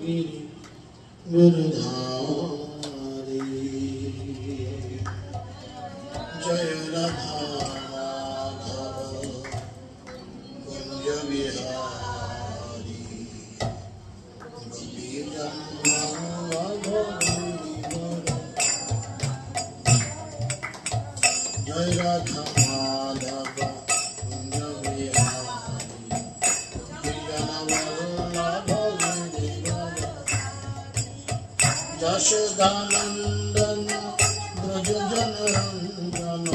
गिरधारी जय राधा माधव कुंज विहारी गोपी जय राधा माधव कुंज विहारी यशोदानंदन ब्रज जनरंजन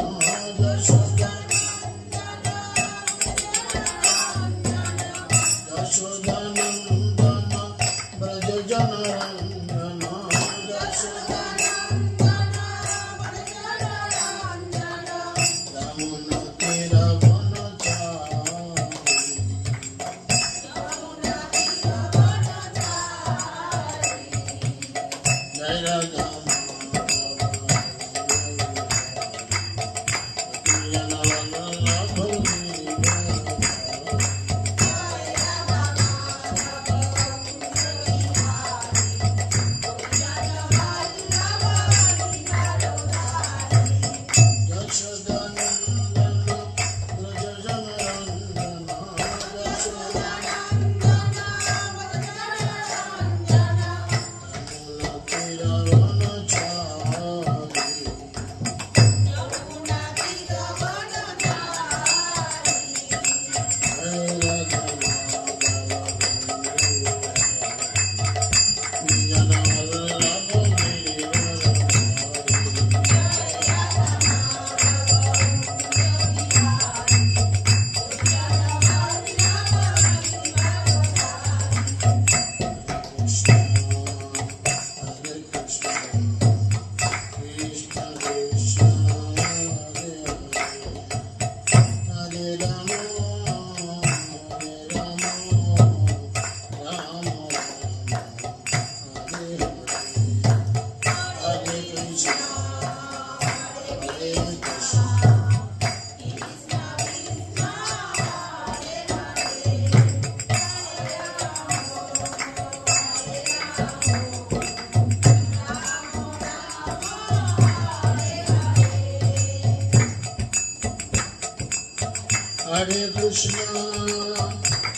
यशोदानंदन ब्रज जनरंजन रमुना तेरा वन जय Radha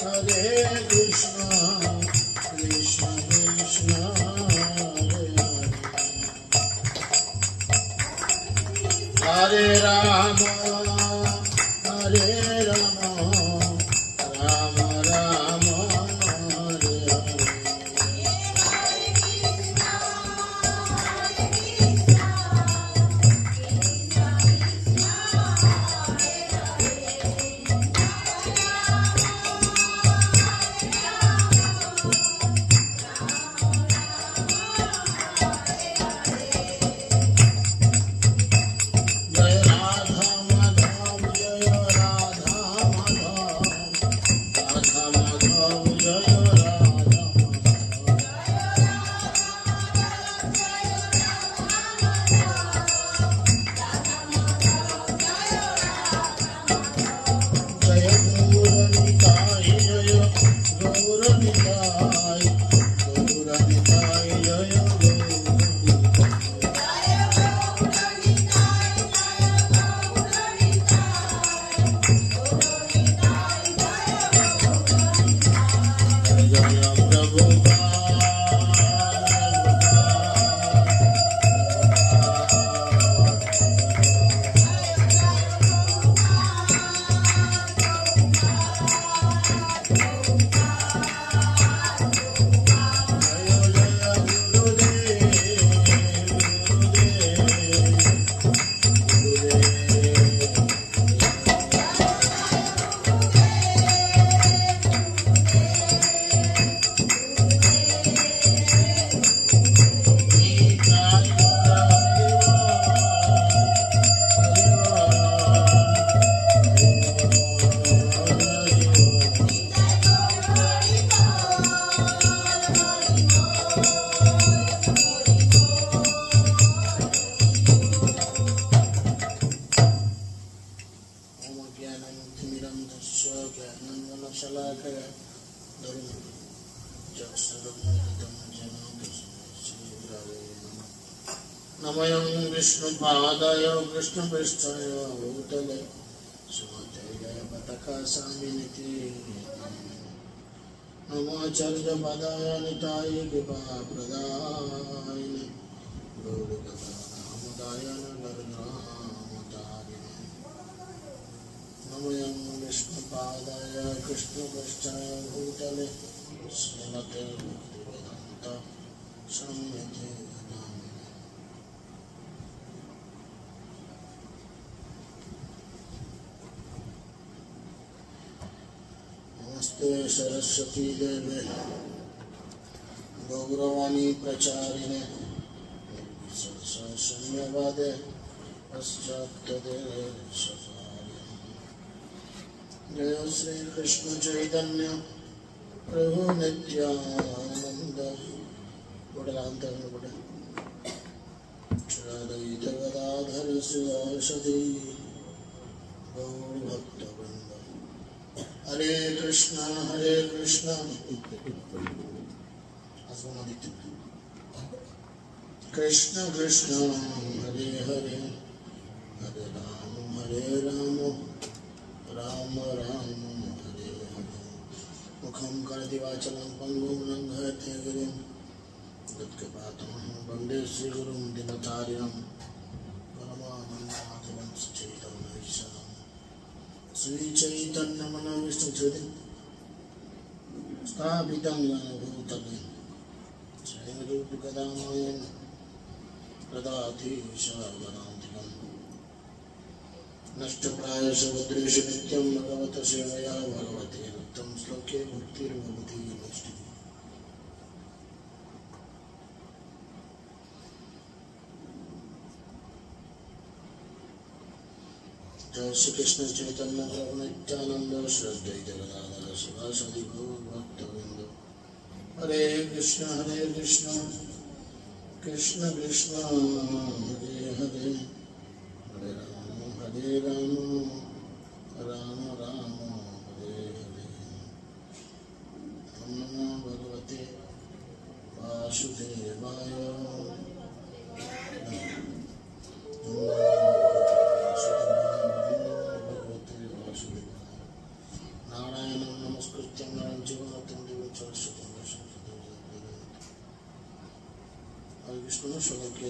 Hare Krishna, Krishna Krishna, Hare Hare, Hare Rama, Rama Rama, Hare Hare. नमयं विष्णुपादाय कृष्णपृष्ठाय भूतले श्रीमते पताकासामिनिति नमोऽचार्यपदाय निताय कृपाप्रदायिने गौरकथानामदाय नरनामतारिणे नमयं विष्णुपादाय कृष्णपृष्ठाय भूतले श्रीमते भक्तिवेदान्त स्वामिनिति नमस्ते सरस्वती देवे गौरवाणी प्रचारिणे शून्यवादे जय श्री कृष्ण चैतन्य प्रभु नित्यानंद श्रीअद्वैत गदाधर शिवासदि गौर भक्तवृंद हरे कृष्णा कृष्ण कृष्ण हरे हरे हरे राम राम राम हरे हरे मुखं करोति वाचालं पङ्गुं लङ्घयते गिरिं यत्कृपातमहं वन्दे श्रीगुरुं दिनतारिणं परमानन्दमाधवं सचैतन्यैश्वरम् श्रीचैतन्यमनोविष्णुहृदि स्थापितं येन भूतले श्रीरूपकदामयं प्रदाति शावनान्तिकम् नष्टप्रायश भद्रेषु नित्यं भगवत सेवया भगवते नित्यं श्लोके भक्तिर्भवति नष्टि जय श्री कृष्ण चैतन्य प्रभु नित्यानंद श्री अद्वैत गदाधर शिवासादि गौर भक्तवृंद हरे कृष्ण कृष्ण कृष्ण हरे हरे हरे राम राम राम हरे हरे ओम नमो भगवते वासुदेवाय नारायणं नमस्कृत्य नरं चैव नरोत्तमं देवीं सरस्वतीं व्यासं ततो हरे कृष्ण সকলকে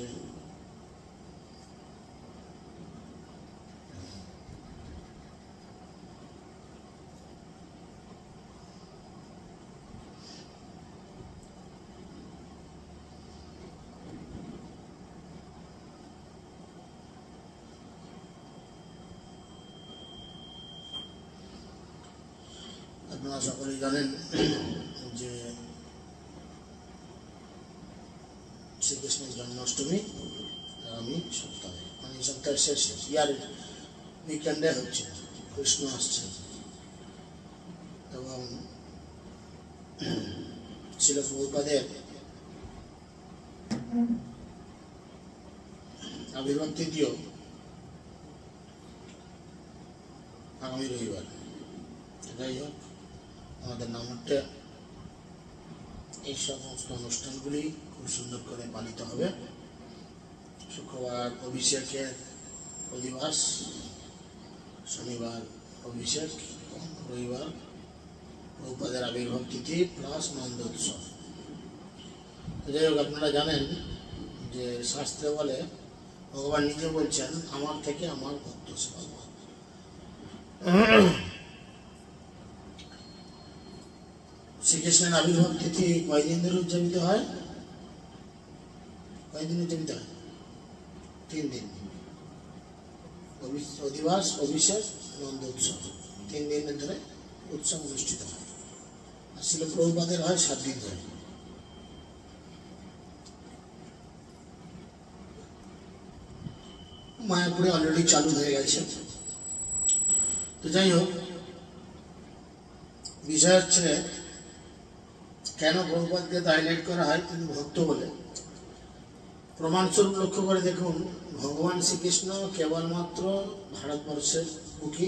আপনারা সকলেই জানেন যে শ্রীকৃষ্ণের জন্মাষ্টমী আগামী সপ্তাহে মানে এই সপ্তাহের শেষ ইয়ারের উইকেন্ডে হচ্ছে কৃষ্ণ আসছে এবং শিল প্রভুপাদের আবির্ভাব তিথিও আগামী রবিবার যাই হোক আমাদের নামটা এই সমস্ত অনুষ্ঠানগুলি খুব সুন্দর করে পালিত হবে শুক্রবার অভিষেকের অধিবাস শনিবার অভিষেক রবিবার প্রভুপাদের আবির্ভাব তিথি প্লাস নন্দোৎসব যাই হোক আপনারা জানেন যে শাস্ত্রে বলে ভগবান নিজে বলছেন আমার থেকে আমার ভক্ত সেবা শ্রীকৃষ্ণের আবির্ভাব তিথি কয়দিন ধরে উদযাপিত হয় কয়দিন উদযাপিত হয় 3 দিন অধিবাস অভিষেক নন্দোৎসব 3 দিন ধরে উৎসব অনুষ্ঠিত হয় আর শিল প্রভুপাদের হয় 7 দিন ধরে মায়াপুরে অলরেডি চালু হয়ে গেছে তো যাই হোক বিষয় হচ্ছে কেন প্রভুপাদকে হাইলাইট করা হয় তিনি ভক্ত বলে প্রমাণস্বরূপ লক্ষ্য করে দেখুন ভগবান শ্রীকৃষ্ণ কেবলমাত্র ভারতবর্ষের বুকে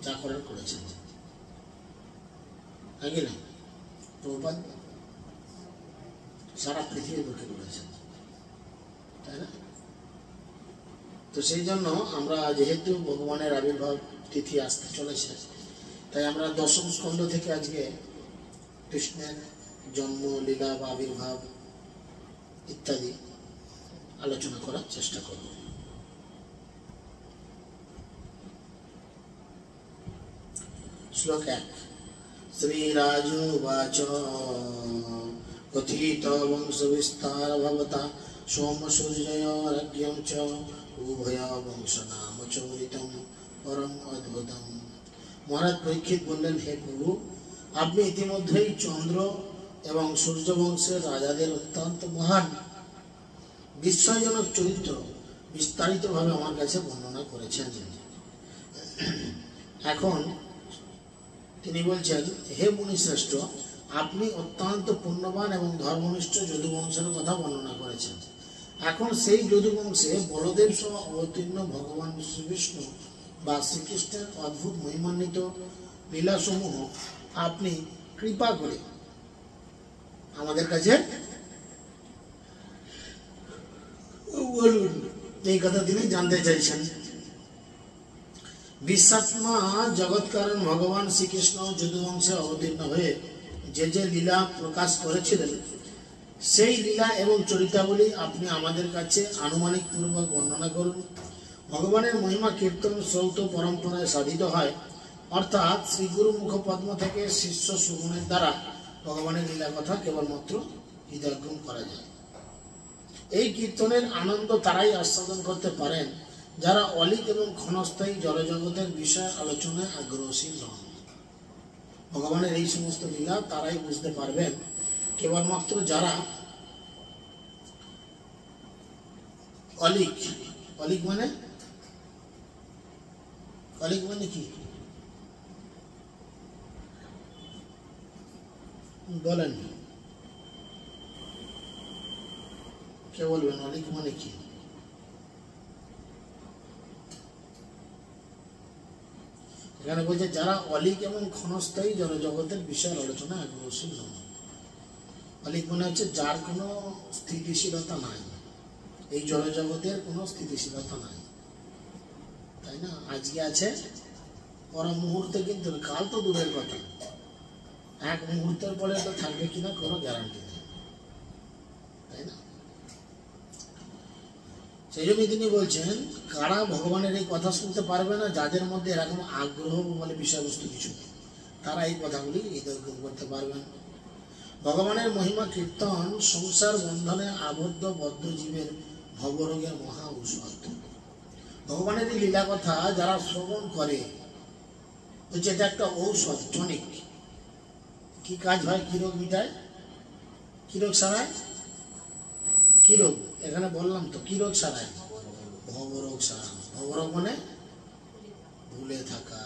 যা করার করেছেন নাকি না প্রভুপাদ সারা পৃথিবীর বুকে করেছেন তাই না? তো সেই জন্য আমরা যেহেতু ভগবানের আবির্ভাব তিথি আসতে চলেছে, তাই আমরা দশম স্কন্ধ থেকে আজকে কৃষ্ণের জন্ম, লীলা বা আবির্ভাব ইত্যাদি আলোচনা করার চেষ্টা করব। শ্লোক 1। শ্রীরাজোবাচ কথিত বংশ বিস্তার ভবতা সোম সূর্যয়োরজ্ঞম চ উভয় বংশ নাম চরিতম পরম অদ্ভুতম। মহারাজ পরীক্ষিত বললেন, হে প্রভু, আপনি ইতিমধ্যেই চন্দ্র এবং সূর্য বংশের রাজাদের অত্যন্ত মহান বিস্ময়জনক চরিত্র বিস্তারিতভাবে আমার কাছে বর্ণনা করেছেন। এখন তিনি বলছেন, হে মুনিশ্রেষ্ঠ, আপনি অত্যন্ত পুণ্যবান এবং ধর্মনিষ্ঠ যদুবংশের কথা বর্ণনা করেছেন। এখন সেই যদুবংশে বলদেব সহ অবতীর্ণ ভগবান শ্রীবিষ্ণু বা শ্রীকৃষ্ণের অদ্ভুত মহিমান্বিত লীলাসমূহ আপনি কৃপা করে আমাদের কাছে বলুন। এই কথা তিনি জানতে চাইছেন। বিশ্বাত্মা জগৎ কারণ ভগবান শ্রীকৃষ্ণ যদুবংশে অবতীর্ণ হয়ে যে যে লীলা প্রকাশ করেছিলেন, সেই লীলা এবং চরিতাবলী আপনি আমাদের কাছে আনুমানিক পূর্বক বর্ণনা করুন। ভগবানের মহিমা কীর্তন শ্রৌত পরম্পরায় সাধিত হয়, অর্থাৎ শ্রীগুরু মুখপদ্ম থেকে শিষ্য সুগুণের দ্বারা ভগবানের লীলা কথা কেবলমাত্র হৃদয়ঙ্গম করা যায়। এই কীর্তনের আনন্দ তারাই আস্বাদন করতে পারেন যারা অলিক এবং ক্ষণস্থায়ী জড়জগতের বিষয় আলোচনায় আগ্রহশীল হন। ভগবানের এই সমস্ত লীলা তারাই বুঝতে পারবেন কেবলমাত্র যারা অলিক। অলিক মানে কি বলেন? কে বলবেন অলিক মানে কি? এখানে বলছে যারা অলিক এবং ক্ষণস্থায়ী জড়জগতের বিষয়ের আলোচনায় আগ্রহশীল হন। অলিক মনে হচ্ছে যার কোনো স্থিতিশীলতা নাই, এই জড়জগতের কোনো স্থিতিশীলতা নাই, তাই না? আজকে আছে, পর মুহূর্তে কিন্তু কাল তো দূরের কথা, এক মুহূর্তের পরে তো থাকবে কিনা কোনো গ্যারান্টি নেই, তাই না? সেই জন্য তিনি বলছেন, কারা ভগবানের এই কথা শুনতে পারবে না, যাদের মধ্যে এরকম আগ্রহ বলে বিষয়বস্তু কিছু নেই, তারা এই কথাগুলি হৃদয়ঙ্গম করতে পারবেন। ভগবানের মহিমা কীর্তন সংসার বন্ধনে আবদ্ধ বদ্ধ জীবের ভবরোগের মহা ঔষধ। ভগবানের এই লীলা কথা যারা শ্রবণ করে, বলছে এটা একটা ঔষধ, টনিক। কি কাজ হয়? কি রোগ মিটায়? কি রোগ সারায়? কি রোগ? এখানে বললাম তো, কি রোগ সারায়? ভবরোগ সারায়। ভবরোগ মানে ভুলে থাকা।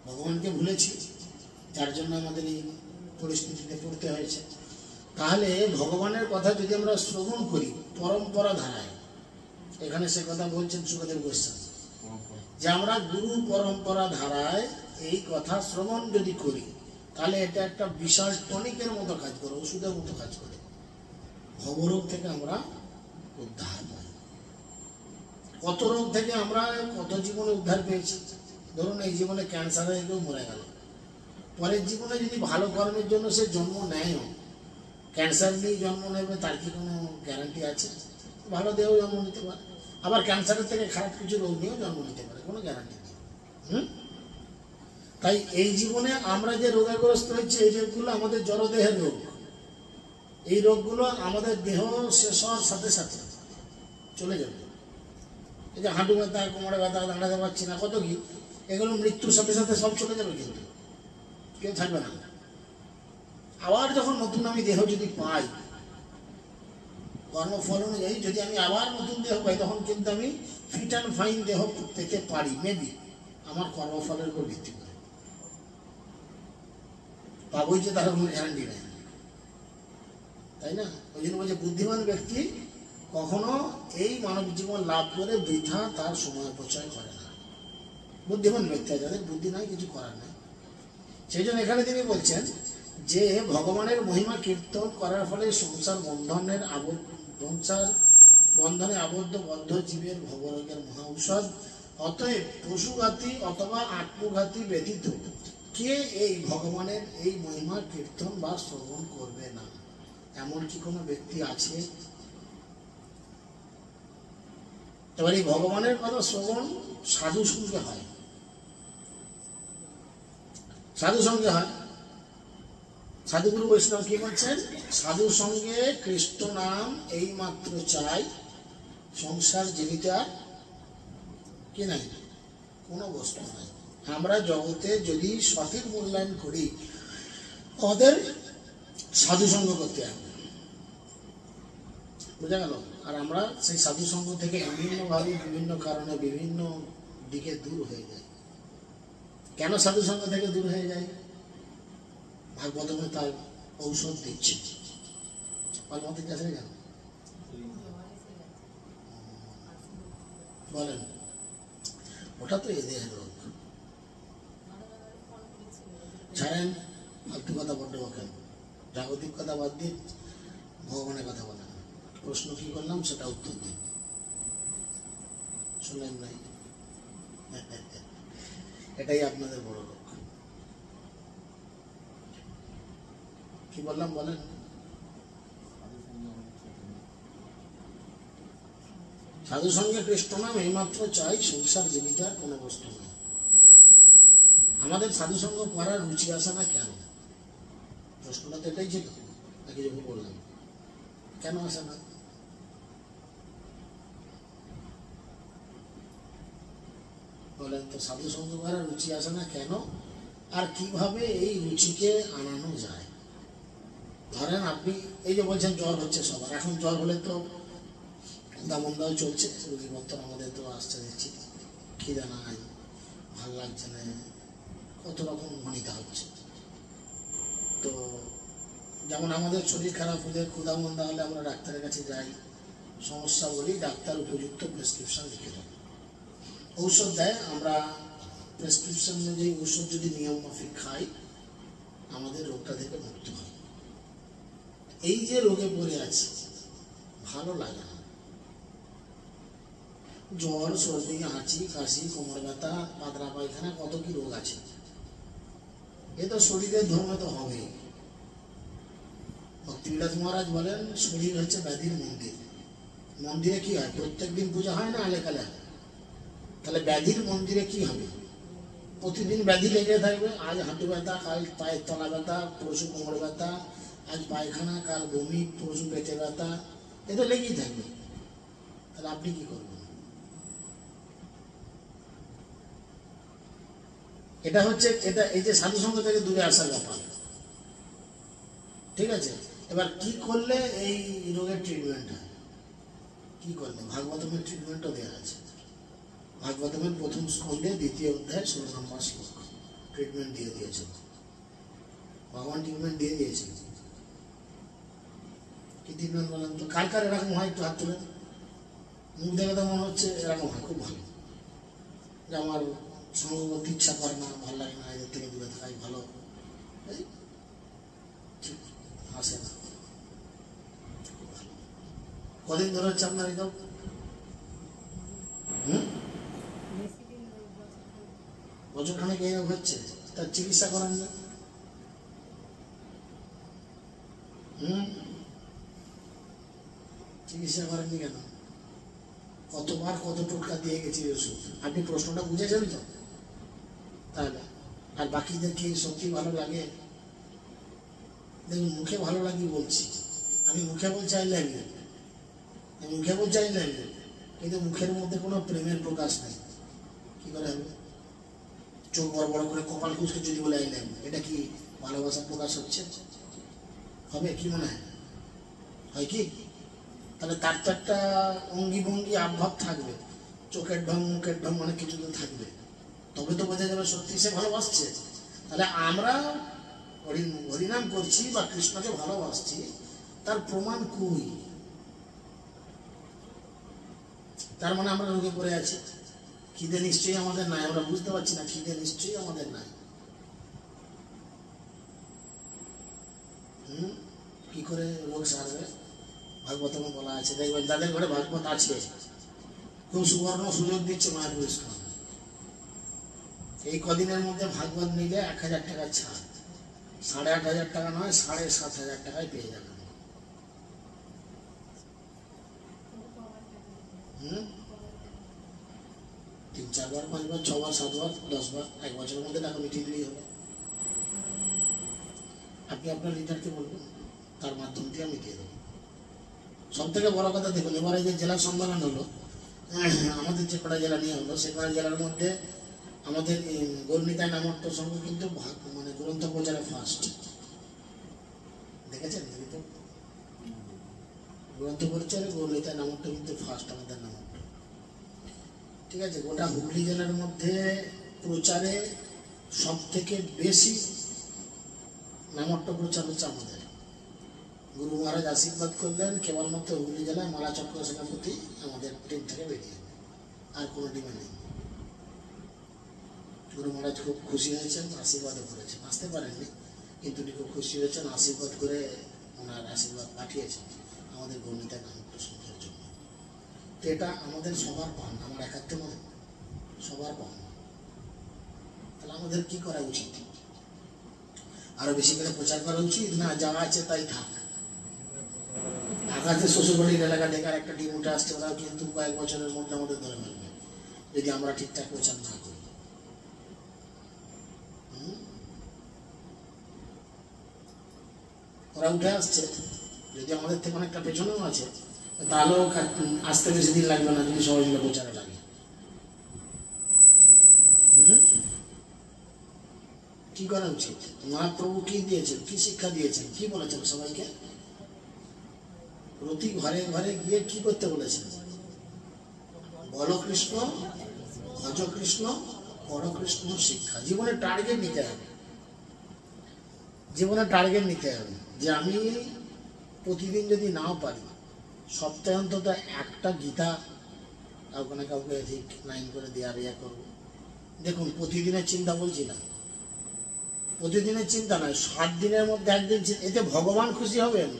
ভগবানকে ভুলেছি, যার জন্য আমাদের এই পরিস্থিতিতে পড়তে হয়েছে। তাহলে ভগবানের কথা যদি আমরা শ্রবণ করি পরম্পরা ধারায়, এখানে সে কথা বলছেন সুখদেব গোস্বামী, যে আমরা গুরু পরম্পরা ধারায় এই কথা শ্রবণ যদি করি, তাহলে এটা একটা বিশাল টনিকের মতো কাজ করে, ওষুধের মতো কাজ করে। ভবরোগ থেকে আমরা উদ্ধার পাই। কত রোগ থেকে আমরা কত জীবনে উদ্ধার পেয়েছি। ধরুন এই জীবনে ক্যান্সার হয়ে কেউ মরে গেল, পরের জীবনে যদি ভালো কর্মের জন্য সে জন্ম নেয়ও, ক্যান্সার নিয়ে জন্ম নেবে তার কি কোনো গ্যারান্টি আছে? ভালো দেহেও জন্ম নিতে পারে, আবার ক্যান্সারের থেকে খারাপ কিছু রোগ নিয়েও জন্ম নিতে পারে, কোনো গ্যারান্টি নেই। তাই এই জীবনে আমরা যে রোগাগ্রস্ত হয়েছি, এই রোগগুলো আমাদের জড়দেহের রোগ। এই রোগগুলো আমাদের দেহ শেষ হওয়ার সাথে সাথে চলে যাবে। এই যে হাঁটু ব্যথা, কোমরে ব্যথা, দাঁড়াতে পারছি না, কত কি, এগুলো মৃত্যুর সাথে সাথে সব চলে যাবে, কিন্তু কেউ থাকবে না। আবার যখন নতুন আমি দেহ যদি পাই, কর্মফল অনুযায়ী যদি আমি আবার নতুন দেহ পাই, তখন কিন্তু আমি ফিট অ্যান্ড ফাইন দেহ পেতে পারি, মেবি, আমার কর্মফলের উপর ভিত্তি করে। পাবোই যে তার কোনো গ্যারান্টি নেই, তাই না? ওই জন্য বলছে বুদ্ধিমান ব্যক্তি কখনো এই মানব জীবন লাভ করে বৃথা তার সময় অপচয় করে না। বুদ্ধিমান ব্যক্তি, যাদের বুদ্ধি নাই, কিছু করার নাই। সেই জন্য এখানে তিনি বলছেন যে ভগবানের মহিমা কীর্তন করার ফলে সংসার বন্ধনের বন্ধনে আবদ্ধ বদ্ধ জীবের ভবরোগের মহা ঔষধ। অতএব পশুঘাতী অথবা আত্মঘাতী ব্যতীত কে এই ভগবানের এই মহিমা কীর্তন বা শ্রবণ করবে না? এমন কি কোনো ব্যক্তি আছে? এবার এই ভগবানের কথা শ্রবণ সাধু সঙ্গে হয়, সাধু সঙ্গে হয়। সাধুগুরু বৈষ্ণব কি বলছেন? সাধু সঙ্গে কৃষ্ণ নাম এই মাত্র চাই, সংসার জীবিকা কি নাই, কোনো বস্তু নাই। আমরা জগতে যদি সঠিক মূল্যায়ন করি আমাদের সাধু সঙ্গ করতে হবে, বোঝা গেল? আর আমরা সেই সাধু সঙ্গ থেকে বিভিন্নভাবে বিভিন্ন কারণে বিভিন্ন দিকে দূর হয়ে যাই। কেন সাধু সঙ্গ থেকে দূর হয়ে যায়? ভাগবতমে তার ঔষধ দিচ্ছে। ভাগবতের কাছে কেন বলেন? ওটা তো এ দেহের রোগ। ছাড়েন, ফালতু কথা বড্ড বকেন। জাগতিক কথা বাদ দিন, ভগবানের কথা বলেন। প্রশ্ন কি করলাম সেটা উত্তর দিন। শুনলেন নাই? এটাই আপনাদের বড় রোগ। কি বললাম বলেন? সাধু সঙ্গে কৃষ্ণ নাম এইমাত্র চাই, সংসার জীবিকার কোনো বস্তু নেই। আমাদের সাধু সঙ্গ করার রুচি আসে না কেন? প্রশ্নটা তো এটাই ছিল নাকি? যে বললাম কেন আসে না? বলেন তো, সাধু সঙ্গ করার রুচি আসে না কেন? আর কিভাবে এই রুচিকে আনানো যায়? ধরেন আপনি এই যে বলছেন জ্বর হচ্ছে সবার, এখন জ্বর হলে তো দামন্দাও চলছে, রোগী বর্তন আমাদের তো আসছে দেখছি, খিদা নাই, ভাল লাগছে না, কত রকম ভনিতা হচ্ছে। তো যেমন আমাদের শরীর খারাপ হলে, ক্ষুধা মন্দা হলে আমরা ডাক্তারের কাছে যাই, সমস্যা বলি, ডাক্তার উপযুক্ত প্রেসক্রিপশন লিখে দেয়, ঔষধ দেয়। আমরা প্রেসক্রিপশন অনুযায়ী ঔষধ যদি নিয়ম মাফিক খাই আমাদের রোগটা থেকে মুক্ত হয়। এই যে রোগে পড়ে আছে, ভালো লাগে না। জ্বর, সর্দি, হাঁচি, কাশি, কোমর ব্যথা, পাতলা পায়খানা, কত কি রোগ আছে। এ তো শরীরের ধর্মে তো হবেই। ভক্তিবিলাস মহারাজ বলেন শরীর হচ্ছে ব্যাধির মন্দির। মন্দিরে কি হয়? প্রত্যেকদিন পূজা হয় না আলেকালে? তাহলে ব্যাধির মন্দিরে কি হবে? প্রতিদিন ব্যাধি লেগে থাকবে। আজ হাঁটু ব্যথা, কাল পায়ের তলা ব্যথা, পরশু কোমর ব্যথা, আজ পায়খানা, কাল বমি, পরশু পেটে ব্যথা, এ তো লেগেই থাকবে। তাহলে আপনি কি করবেন? এটা হচ্ছে এটা, এই যে সাধু সঙ্গ থেকে দূরে আসার ব্যাপার, ঠিক আছে? এবার কি করলে এই রোগের ট্রিটমেন্ট হয়? কি করলে? ভাগবতমের ট্রিটমেন্টও দেওয়া আছে। ভাগবতমের প্রথম স্কন্ধে 2য় অধ্যায় 16 নম্বর শ্লোক ট্রিটমেন্ট দিয়ে দিয়েছে। ভগবান ট্রিটমেন্ট দিয়ে দিয়েছে। কি ট্রিটমেন্ট বলেন তো? কার কার এরকম হয় একটু হাত তুলেন। মুখ দেখে তো মনে হচ্ছে এরকম হয়, খুব ভালো, যে আমার সঙ্গ করতে ইচ্ছা করে না, ভালো লাগে না, এদের থেকে দূরে থাকাই ভালো, ঠিক আসে না। কদিন ধরে হচ্ছে আপনার এরকম? বছরখানেক এই রোগ হচ্ছে, তার চিকিৎসা করেন না? চিকিৎসা করেননি কেন? কতবার কত টোটকা দিয়ে গেছি ওষুধ। আপনি প্রশ্নটা বুঝেছেন তো? তাহলে আর বাকিদের কি সত্যি ভালো লাগে? দেখুন, মুখে ভালো লাগে বলছি, আমি মুখে বলছি আই লাভ ইউ, আমি মুখে বলছি আই লাভ ইউ, কিন্তু মুখের মধ্যে কোনো প্রেমের প্রকাশ নেই। কি করে হবে? চোখ বড় বড় করে কপাল কুঁচকে যদি বলে আই লাভ ইউ, এটা কি ভালোবাসার প্রকাশ হচ্ছে? হবে কি মনে হয়? হয় কি? তাহলে তার তো একটা অঙ্গি ভঙ্গি আবভাব থাকবে, চোখের ঢং, মুখের ঢং, অনেক কিছু তো থাকবে, তবে তো বোঝা যাবে সত্যি সে ভালোবাসছে। তাহলে আমরা হরিনাম করছি বা কৃষ্ণকে ভালোবাসছি, তার প্রমাণ কই? তার মানে আমরা রোগে পড়ে আছি। খিদে নিশ্চয়ই আমাদের নাই, আমরা বুঝতে পারছি না খিদে নিশ্চয়ই আমাদের নাই। কি করে রোগ সারবে? ভাগবতমে বলা আছে, দেখবেন যাদের ঘরে ভাগবত আছে খুব সুবর্ণ সুযোগ দিচ্ছে মায়াপুর ইস্কন। এই কদিনের মধ্যে ভাগবত নিলে 1000 টাকা ছাড়, 8500 টাকা নয় 7500 টাকায় পেয়ে যাবেন। 3-4 বার 5 বার 6 বার 7 বার 10 বার 1 বছরের মধ্যে টাকা মিটিয়ে দিলেই হবে। আপনি আপনার লিডারকে বলবেন, তার মাধ্যম দিয়ে মিটিয়ে দেবেন। সব থেকে বড় কথা দেখুন, এবারে যে জেলা সম্মেলন হলো, আমাদের যে কটা জেলা নিয়ে হলো, সে কটা জেলার মধ্যে আমাদের গৌরনিতাই নামট্য সংঘ কিন্তু মানে গ্রন্থ প্রচারে ফার্স্ট। দেখেছেন তো, গ্রন্থ প্রচারে গৌরনিতাই নামট্য কিন্তু ফার্স্ট আমাদের নামট্য। ঠিক আছে, গোটা হুগলি জেলার মধ্যে প্রচারে সব থেকে বেশি নামট্য প্রচার হচ্ছে আমাদের। গুরু মহারাজ আশীর্বাদ করলেন, কেবলমাত্র হুগলি জেলায় মালা চক্র সেনাপতি আমাদের টিম থেকে বেরিয়ে, আর কোনো টিমে নেই। গুরু মহারাজ খুব খুশি হয়েছেন, আশীর্বাদও করেছেন, আসতে পারেননি কিন্তু উনি খুব খুশি হয়েছেন, আশীর্বাদ করে ওনার আশীর্বাদ পাঠিয়েছেন আমাদের গৌরনিতাই নামট্য সংঘের জন্য। তো এটা আমাদের সবার পান, আমার একাত্ম নয়, সবার পান। তাহলে আমাদের কি করা উচিত? আরো বেশি করে প্রচার করা উচিত, না যা আছে তাই থাক? আকাশে শ্বশুরবাড়ির এলাকা দেখার একটা টিম উঠে আসছে, ওরা কিন্তু কয়েক বছরের মধ্যে আমাদের ধরে ফেলবে যদি আমরা ঠিকঠাক প্রচার না করি। ওরা উঠে আসছে, যদি আমাদের থেকে অনেকটা পেছনেও আছে, তাহলেও আসতে বেশি দিন লাগবে না যদি সবাই মিলে প্রচারে লাগে। কি করা উচিত? মহাপ্রভু কি দিয়েছেন, কি শিক্ষা দিয়েছেন, কি বলেছেন সবাইকে? প্রতি ঘরে ঘরে গিয়ে কি করতে বলেছেন? বলো কৃষ্ণ, ভজ কৃষ্ণ, পড়ো কৃষ্ণ শিক্ষা। জীবনে টার্গেট নিতে হবে, জীবনে টার্গেট নিতে হবে যে আমি প্রতিদিন যদি নাও পারি, সপ্তাহে অন্তত একটা গীতা কাউকে না কাউকে ঠিক লাইন করে দেওয়ার ইয়ে করবো। দেখুন, প্রতিদিনের চিন্তা বলছি না, প্রতিদিনের চিন্তা নয়, 7 দিনের মধ্যে একদিন। এতে ভগবান খুশি হবেন।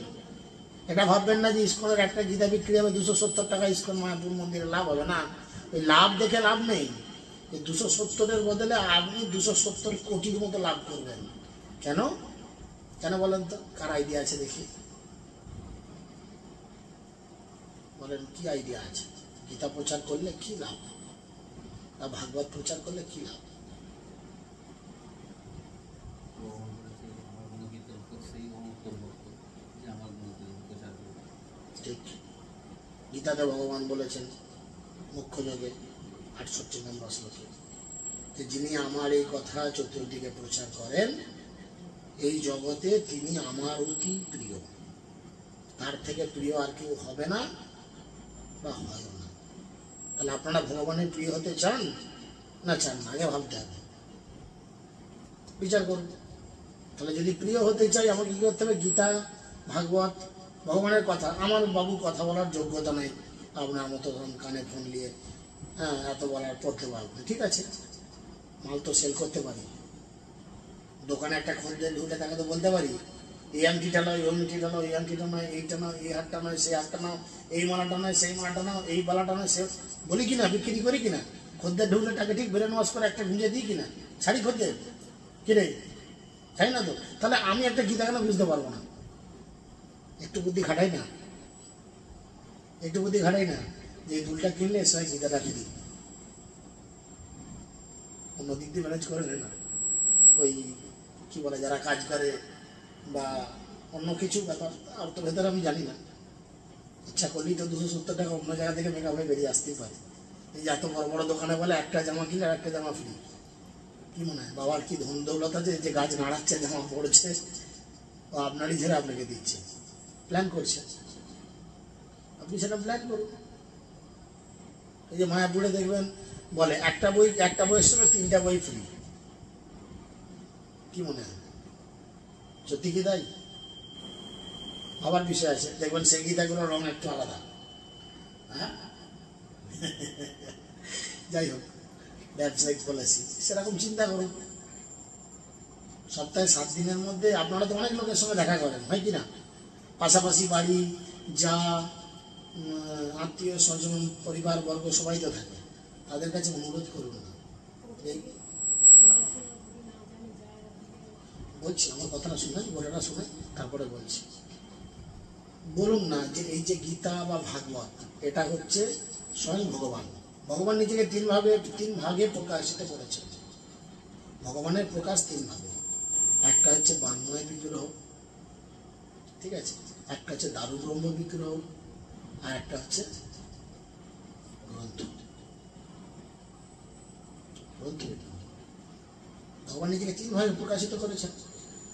এটা ভাববেন না যে ইস্কনের একটা গীতা বিক্রি হবে 270 টাকা, ইস্কন মায়াপুর মন্দিরে লাভ হবে না। ওই লাভ দেখে লাভ নেই। এই 270-এর বদলে আপনি 270 কোটির মতো লাভ করবেন। কেন কেন বলেন তো? কার আইডিয়া আছে দেখি, বলেন কি আইডিয়া আছে? গীতা প্রচার করলে কি লাভ, না ভাগবত প্রচার করলে কি লাভ? ঠিক, গীতাতে ভগবান বলেছেন মুখ্য যোগে 68 নম্বর শ্লোকে, যে যিনি আমার এই কথা চতুর্দিকে প্রচার করেন, এই জগতে তিনি আমার অতি প্রিয়, তার থেকে প্রিয় আর কেউ হবে না বা হয় না। তাহলে আপনারা ভগবানের প্রিয় হতে চান না চান না? আগে ভাবতে হবে, বিচার করুন। তাহলে যদি প্রিয় হতে চাই আমাকে কি করতে হবে? গীতা, ভাগবত, ভগবানের কথা। আমার বাবু কথা বলার যোগ্যতা নেই, আপনার মতো কানে ফোন নিয়ে এত বলার পড়তে পারবো, ঠিক আছে, মাল তো সেল করতে পারি। দোকানে একটা খদ্দের ঢুকে তাকে তো বলতে পারি, এই আংটিটা নয়, ওই আংটিটা নয়, এই আংটিটা নয়, এইটা নয়, এই হাতটা নয়, সেই হাতটা নাও, এই মালাটা নয়, সেই মালাটা নাও, এই বালাটা নয়, সে বলি কিনা, বিক্রি করি কিনা? খদ্দের ঢুকলে তাকে ঠিক ব্রেন ওয়াশ করে একটা গুঁজে দিই কিনা? ছাড়ি খদ্দের কিনে, তাই না? তো তাহলে আমি একটা গীতা কেন বুঝতে পারবো না? একটু বুদ্ধি খাটাই না, একটু বুদ্ধি খাটাই না, যে এই দুলটা কিনলে সবাই গীতাটা কিনি, অন্য দিক দিয়ে ম্যানেজ করে নেয় না। ওই কি বলে, যারা কাজ করে বা অন্য কিছু ব্যাপার, আর তো ভেতরে আমি জানি না, ইচ্ছা করলেই তো 270 টাকা অন্য জায়গা থেকে মেকআপ হয়ে বেরিয়ে আসতেই পারে। এই যে এত বড় বড় দোকানে বলে একটা জামা কিনলে আর একটা জামা ফ্রি। কি মনে হয় বাবার কি ধন দৌলত আছে যে গাছ নাড়াচ্ছে, জামা পড়ছে, ও আপনারই ঝেড়ে আপনাকে দিচ্ছে, প্ল্যান করছে, আপনি সেটা প্ল্যান করুন। এই যে মায়াপুরে দেখবেন বলে একটা বইয়ের সঙ্গে 3টা বই ফ্রি। কি মনে হয় সত্যি কি তাই? আবার বিষয় আছে, দেখবেন সেই গীতাগুলোর রং একটু আলাদা। হ্যাঁ, যাই হোক, ব্যবসায়িক পলিসি সেরকম চিন্তা করুন। সপ্তাহে 7 দিনের মধ্যে আপনারা তো অনেক লোকের সঙ্গে দেখা করেন, হয় কিনা? পাশাপাশি বাড়ি, যা আত্মীয় স্বজন পরিবার বর্গ সবাই তো থাকে, তাদের কাছে অনুরোধ করুন না। বলছি আমার কথাটা শুনে, গোটাটা শুনে তারপরে বলছি। বলুন না যে এই যে গীতা বা ভাগবত, এটা হচ্ছে স্বয়ং ভগবান। ভগবান নিজেকে তিন ভাগে প্রকাশিত করেছেন। ভগবানের প্রকাশ তিন ভাগে। একটা হচ্ছে বাংময় বিগ্রহ, ঠিক আছে, একটা হচ্ছে দারু ব্রহ্ম বিগ্রহ, আর একটা হচ্ছে গ্রন্থ বিগ্রহ। ভগবান নিজেকে তিন ভাগে প্রকাশিত করেছেন।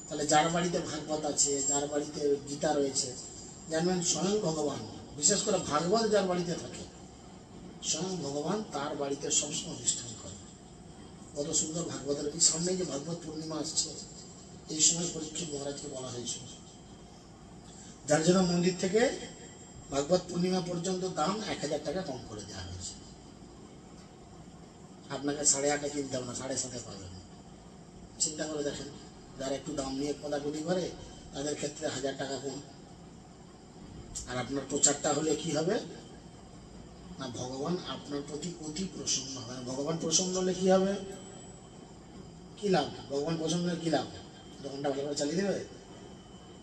তাহলে যার বাড়িতে ভাগবত আছে, যার বাড়িতে গীতা রয়েছে, জানবেন স্বয়ং ভগবান, বিশেষ করে ভাগবত যার বাড়িতে থাকে, স্বয়ং ভগবান তার বাড়িতে সবসময় অধিষ্ঠান করে। কত সুন্দর ভাগবতের সামনে যে ভাগবত পূর্ণিমা আসছে, এই সময় পরীক্ষিত মহারাজকে বলা হয়েছিল, যার জন্য মন্দির থেকে ভাগবত পূর্ণিমা পর্যন্ত দাম 1000 টাকা কম করে দেওয়া হয়েছে। আপনাকে 8.5 কিনতে হবে না, 7.5 পাবেন। চিন্তা করে দেখেন, যারা একটু দাম নিয়ে কোদাকুদি করে তাদের ক্ষেত্রে 1000 টাকা কম। আর আপনার প্রচারটা হলে কি হবে না, ভগবান আপনার প্রতি অতি প্রসন্ন হবে। ভগবান প্রসন্ন হলে কি হবে, কি লাভ? ভগবান প্রসন্ন হলে কি লাভ? দোকানটা ভালো করে চালিয়ে দেবে।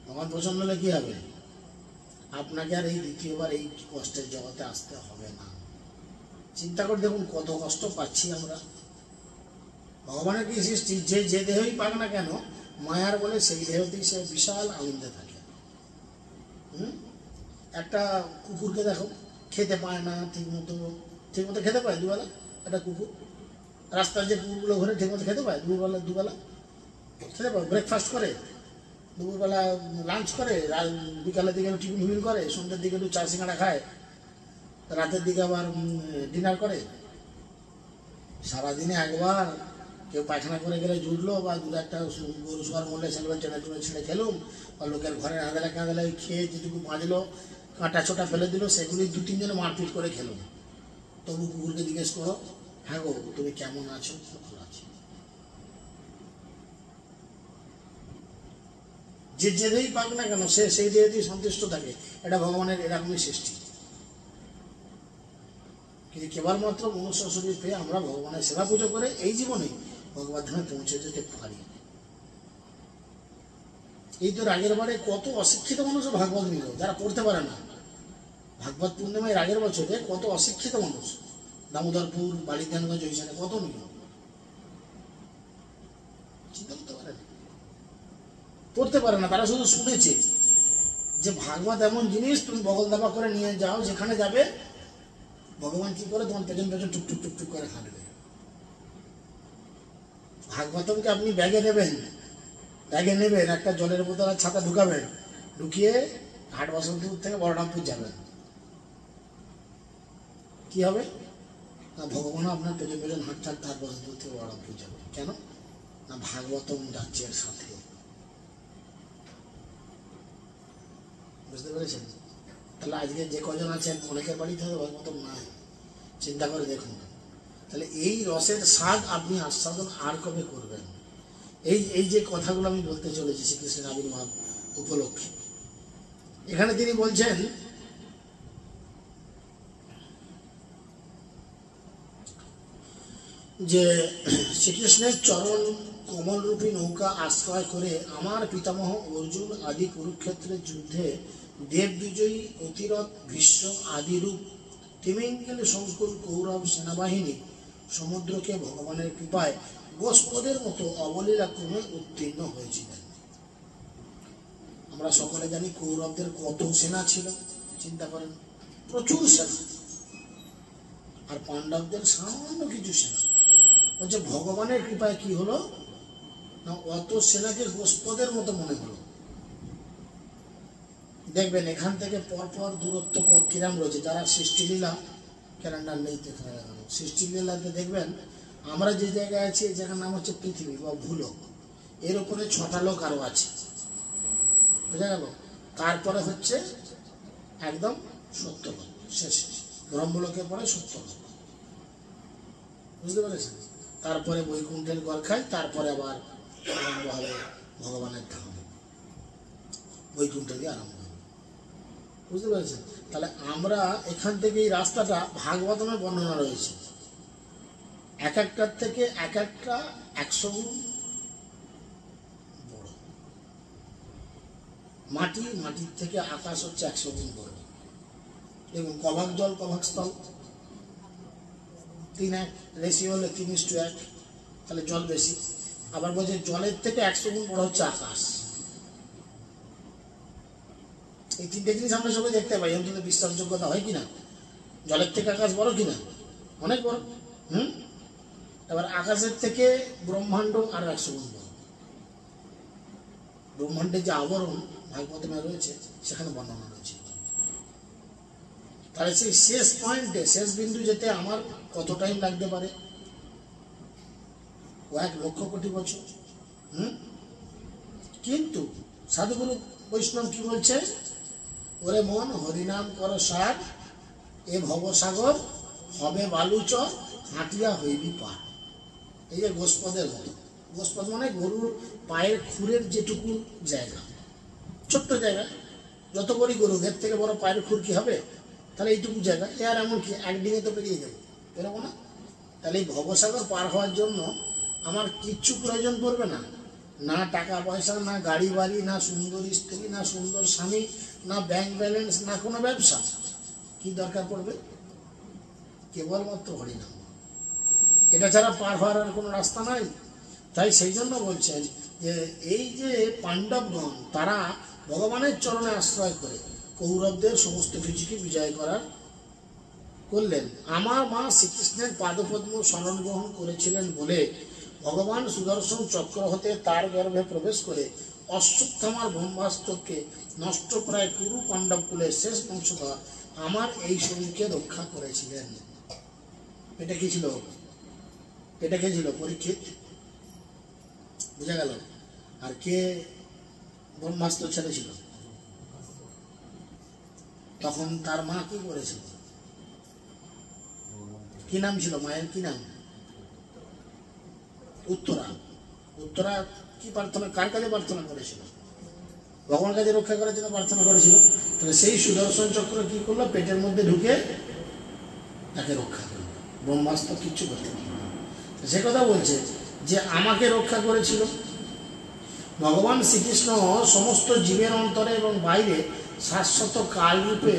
ভগবান প্রসন্ন হলে কি হবে, আপনাকে আর এই দ্বিতীয়বার এই কষ্টের জগতে আসতে হবে না। চিন্তা করে দেখুন কত কষ্ট পাচ্ছি আমরা। ভগবানের কি সৃষ্টি, যে দেহই পাক না কেন মায়ার বলে সেই দেহতেই সে বিশাল আনন্দে থাকে। একটা কুকুরকে দেখো, খেতে পায় না ঠিক মতো খেতে পায় দুবেলা। একটা কুকুর, রাস্তার যে কুকুরগুলো ঘরে ঠিক মতো খেতে পায় দুবেলা খেতে পায়। ব্রেকফাস্ট করে, দুপুরবেলা লাঞ্চ করে, বিকালের দিকে টিফিন করে, সন্ধ্যের দিকে একটু চা সিঙ্গাড়া খায়, রাতের দিকে আবার ডিনার করে। সারাদিনে একবার কেউ পায়খানা করে গেলে জুটলো, বা দু একটা গরু শোয়ার মরলে সেগুলো ছেড়ে খেলুম, বা লোকের ঘরে কাঁদালে খেয়ে যেটুকু বাঁচলো কাঁটা ছোটা ফেলে দিল, সেগুলি 2-3 জনে মারপিট করে খেলুম। তবু কুকুরকে জিজ্ঞেস করো, হ্যাঁ গো তুমি কেমন আছো? ভালো আছি। যে দেহেই পাক না কেন সে সেই দেহেতেই সন্তুষ্ট থাকে। এটা ভগবানের এরকমই সৃষ্টি। কিন্তু কেবলমাত্র মনুষ্য শরীর পেয়ে আমরা ভগবানের সেবা পুজো করে এই জীবনে ভগবত ধামে পৌঁছে যেতে পারি। এই তো আগের বারে কত অশিক্ষিত মানুষ ভাগবত নিল, যারা পড়তে পারে না। ভাগবত পূর্ণিমার আগের বছরে কত অশিক্ষিত মানুষ দামোদরপুর, বালিদানগঞ্জ, ওইখানে কত নিল, চিন্তা করতে পারে না, পড়তে পারে না। তারা শুধু শুনেছে যে ভাগবত এমন জিনিস, তুমি বগল দাবা করে নিয়ে যাও, যেখানে যাবে ভগবান কি করে তোমার পেছন পেছন টুকটুক টুকটুক করে হাঁটবে। ভাগবতমকে আপনি ব্যাগে নেবেন, একটা জলের বোতল আর ছাতা ঢুকাবেন, ঢুকিয়ে হাট বসন্তপুর থেকে বলরামপুর যাবেন, কি হবে না, ভগবান আপনার পেছন পেছন হাঁটতে হাঁটতে হাট বসন্তপুর থেকে বলরামপুর যাবে। কেন না, ভাগবতম যাচ্ছে এর সাথে। বুঝতে পেরেছেন? তাহলে আজকে যে কজন আছেন অনেকের বাড়িতে হয়তো ভাগবতম নাই। চিন্তা করে দেখুন, তাহলে এই রসের স্বাদ আপনি আস্বাদন আর কবে করবেন? এই যে কথাগুলো আমি বলতে চলেছি শ্রীকৃষ্ণের আবির্ভাব উপলক্ষে, এখানে তিনি বলছেন যে শ্রীকৃষ্ণের চরণ কমলরূপী নৌকা আশ্রয় করে আমার পিতামহ অর্জুন আদি কুরুক্ষেত্রের যুদ্ধে দেব বিজয়ী অতিরথ ভীষ্ম আদিরূপ তিমিঙ্গল সংকুল কৌরব সেনাবাহিনী সমুদ্রকে ভগবানের কৃপায় গোষ্পদের মতো অবলীলাক্রমে উত্তীর্ণ হয়েছিলেন। আমরা সকলে জানি কৌরবদের কত সেনা ছিল, চিন্তা করেন, প্রচুর সেনা। আর পাণ্ডবদের সামান্য কিছু সেনা। বলছে ভগবানের কৃপায় কি হলো না, অত সেনাকে গোষ্পদের মতো মনে হলো। দেখবেন এখান থেকে পরপর দূরত্ব কিরাম রয়েছে। যারা সৃষ্টিলীলা ক্যালেন্ডার নেই তো এখানে লাগানো, সৃষ্টিলীলাতে দেখবেন আমরা যে জায়গায় আছি, এই জায়গার নাম হচ্ছে পৃথিবী বা ভূলোক। এর উপরে 6টা লোক আরো আছে, বুঝা গেল? তারপরে হচ্ছে একদম সত্যলোক, শেষ ব্রহ্মলোকের পরে সত্যলোক, বুঝতে পেরেছেন? তারপরে বৈকুণ্ঠের গড়খায়, তারপরে আবার আরম্ভ হবে ভগবানের ধাম, বৈকুণ্ঠ দিয়ে আরম্ভ হবে। বুঝতে পেরেছেন? তাহলে আমরা এখান থেকে এই রাস্তাটা ভাগবতমের বর্ণনা রয়েছে, এক একটার থেকে এক একটা 100 গুণ বড়। মাটির থেকে আকাশ হচ্ছে 100 গুণ বড়। এবং কভাগ জল কভাগ স্থল 3:1 রেশিও হলে 3:1, তাহলে জল বেশি। আবার বলছে জলের থেকে 100 গুণ বড় হচ্ছে আকাশ। এই তিনটে জিনিস আমরা সবাই দেখতে পাই, অন্তত বিশ্বাসযোগ্যতা হয় কিনা? জলের থেকে আকাশ বড় কিনা? অনেক বড়। এবার আকাশের থেকে ব্রহ্মাণ্ড আর 100 গুণ বড়। ব্রহ্মাণ্ডের যে আবরণ ভাগবতমে রয়েছে সেখানে বর্ণনা রয়েছে। তাহলে সেই শেষ পয়েন্টে, শেষ বিন্দু যেতে আমার কত টাইম লাগতে পারে? 1 লক্ষ কোটি বছর। কিন্তু সাধুগুরু বৈষ্ণব কি বলছে? ওরে মন, হরিনাম কর সার, এ ভবসাগর হবে বালুচর, হাঁটিয়া হইবি পার। এই যে গোস্পদের মতো, গোস্পদ মানে গরুর পায়ের খুরের যেটুকু জায়গা, ছোট্ট জায়গা, যত বড়ই গরু, এর থেকে বড় পায়ের খুর কি হবে? তাহলে এইটুকু জায়গা, এ আর এমন কি একদিনে তো পেরিয়ে যাবে, এরকম না? তাহলে এই ভবসাগর পার হওয়ার জন্য আমার কিচ্ছু প্রয়োজন পড়বে না, না টাকা পয়সা, না গাড়ি বাড়ি, না সুন্দর স্ত্রী, না সুন্দর স্বামী, না ব্যাংক ব্যালেন্স, না কোনো ব্যবসা। কি দরকার পড়বে? কেবলমাত্র হরিনাম। এটা ছাড়া পার হওয়ার আর কোনো রাস্তা নাই। তাই সেই জন্য বলছেন যে এই যে পাণ্ডবগণ, তারা ভগবানের চরণে আশ্রয় করে কৌরবদের সমস্ত কিছুকে বিজয় করলেন। আমার মা শ্রীকৃষ্ণের পাদপদ্ম শরণ গ্রহণ করেছিলেন বলে ভগবান সুদর্শন চক্র হতে তার গর্ভে প্রবেশ করে অশ্বত্থামার ব্রহ্মাস্ত্রকে নষ্ট প্রায় কুরু পাণ্ডব কুলের শেষ বংশধর আমার এই শরীরকে রক্ষা করেছিলেন। এটা কি ছিল? এটা কে ছিল? পরীক্ষিত। বুঝা গেল? আর কে ব্রহ্মাস্ত্র ছেড়েছিল? তখন তার মা কি করেছিল? কি নাম ছিল মায়ের? কি নাম? উত্তরা। উত্তরা কি প্রার্থনা, কার কাছে প্রার্থনা করেছিল? ভগবানের কাছে রক্ষা করার জন্য প্রার্থনা করেছিল। তাহলে সেই সুদর্শন চক্র কি করলো? পেটের মধ্যে ঢুকে তাকে রক্ষা করলো, ব্রহ্মাস্ত্র কিচ্ছু করতে পারল না। সে কথা বলছে যে আমাকে রক্ষা করেছিল। ভগবান শ্রীকৃষ্ণ সমস্ত জীবের অন্তরে এবং বাইরে শাশ্বত কাল রূপে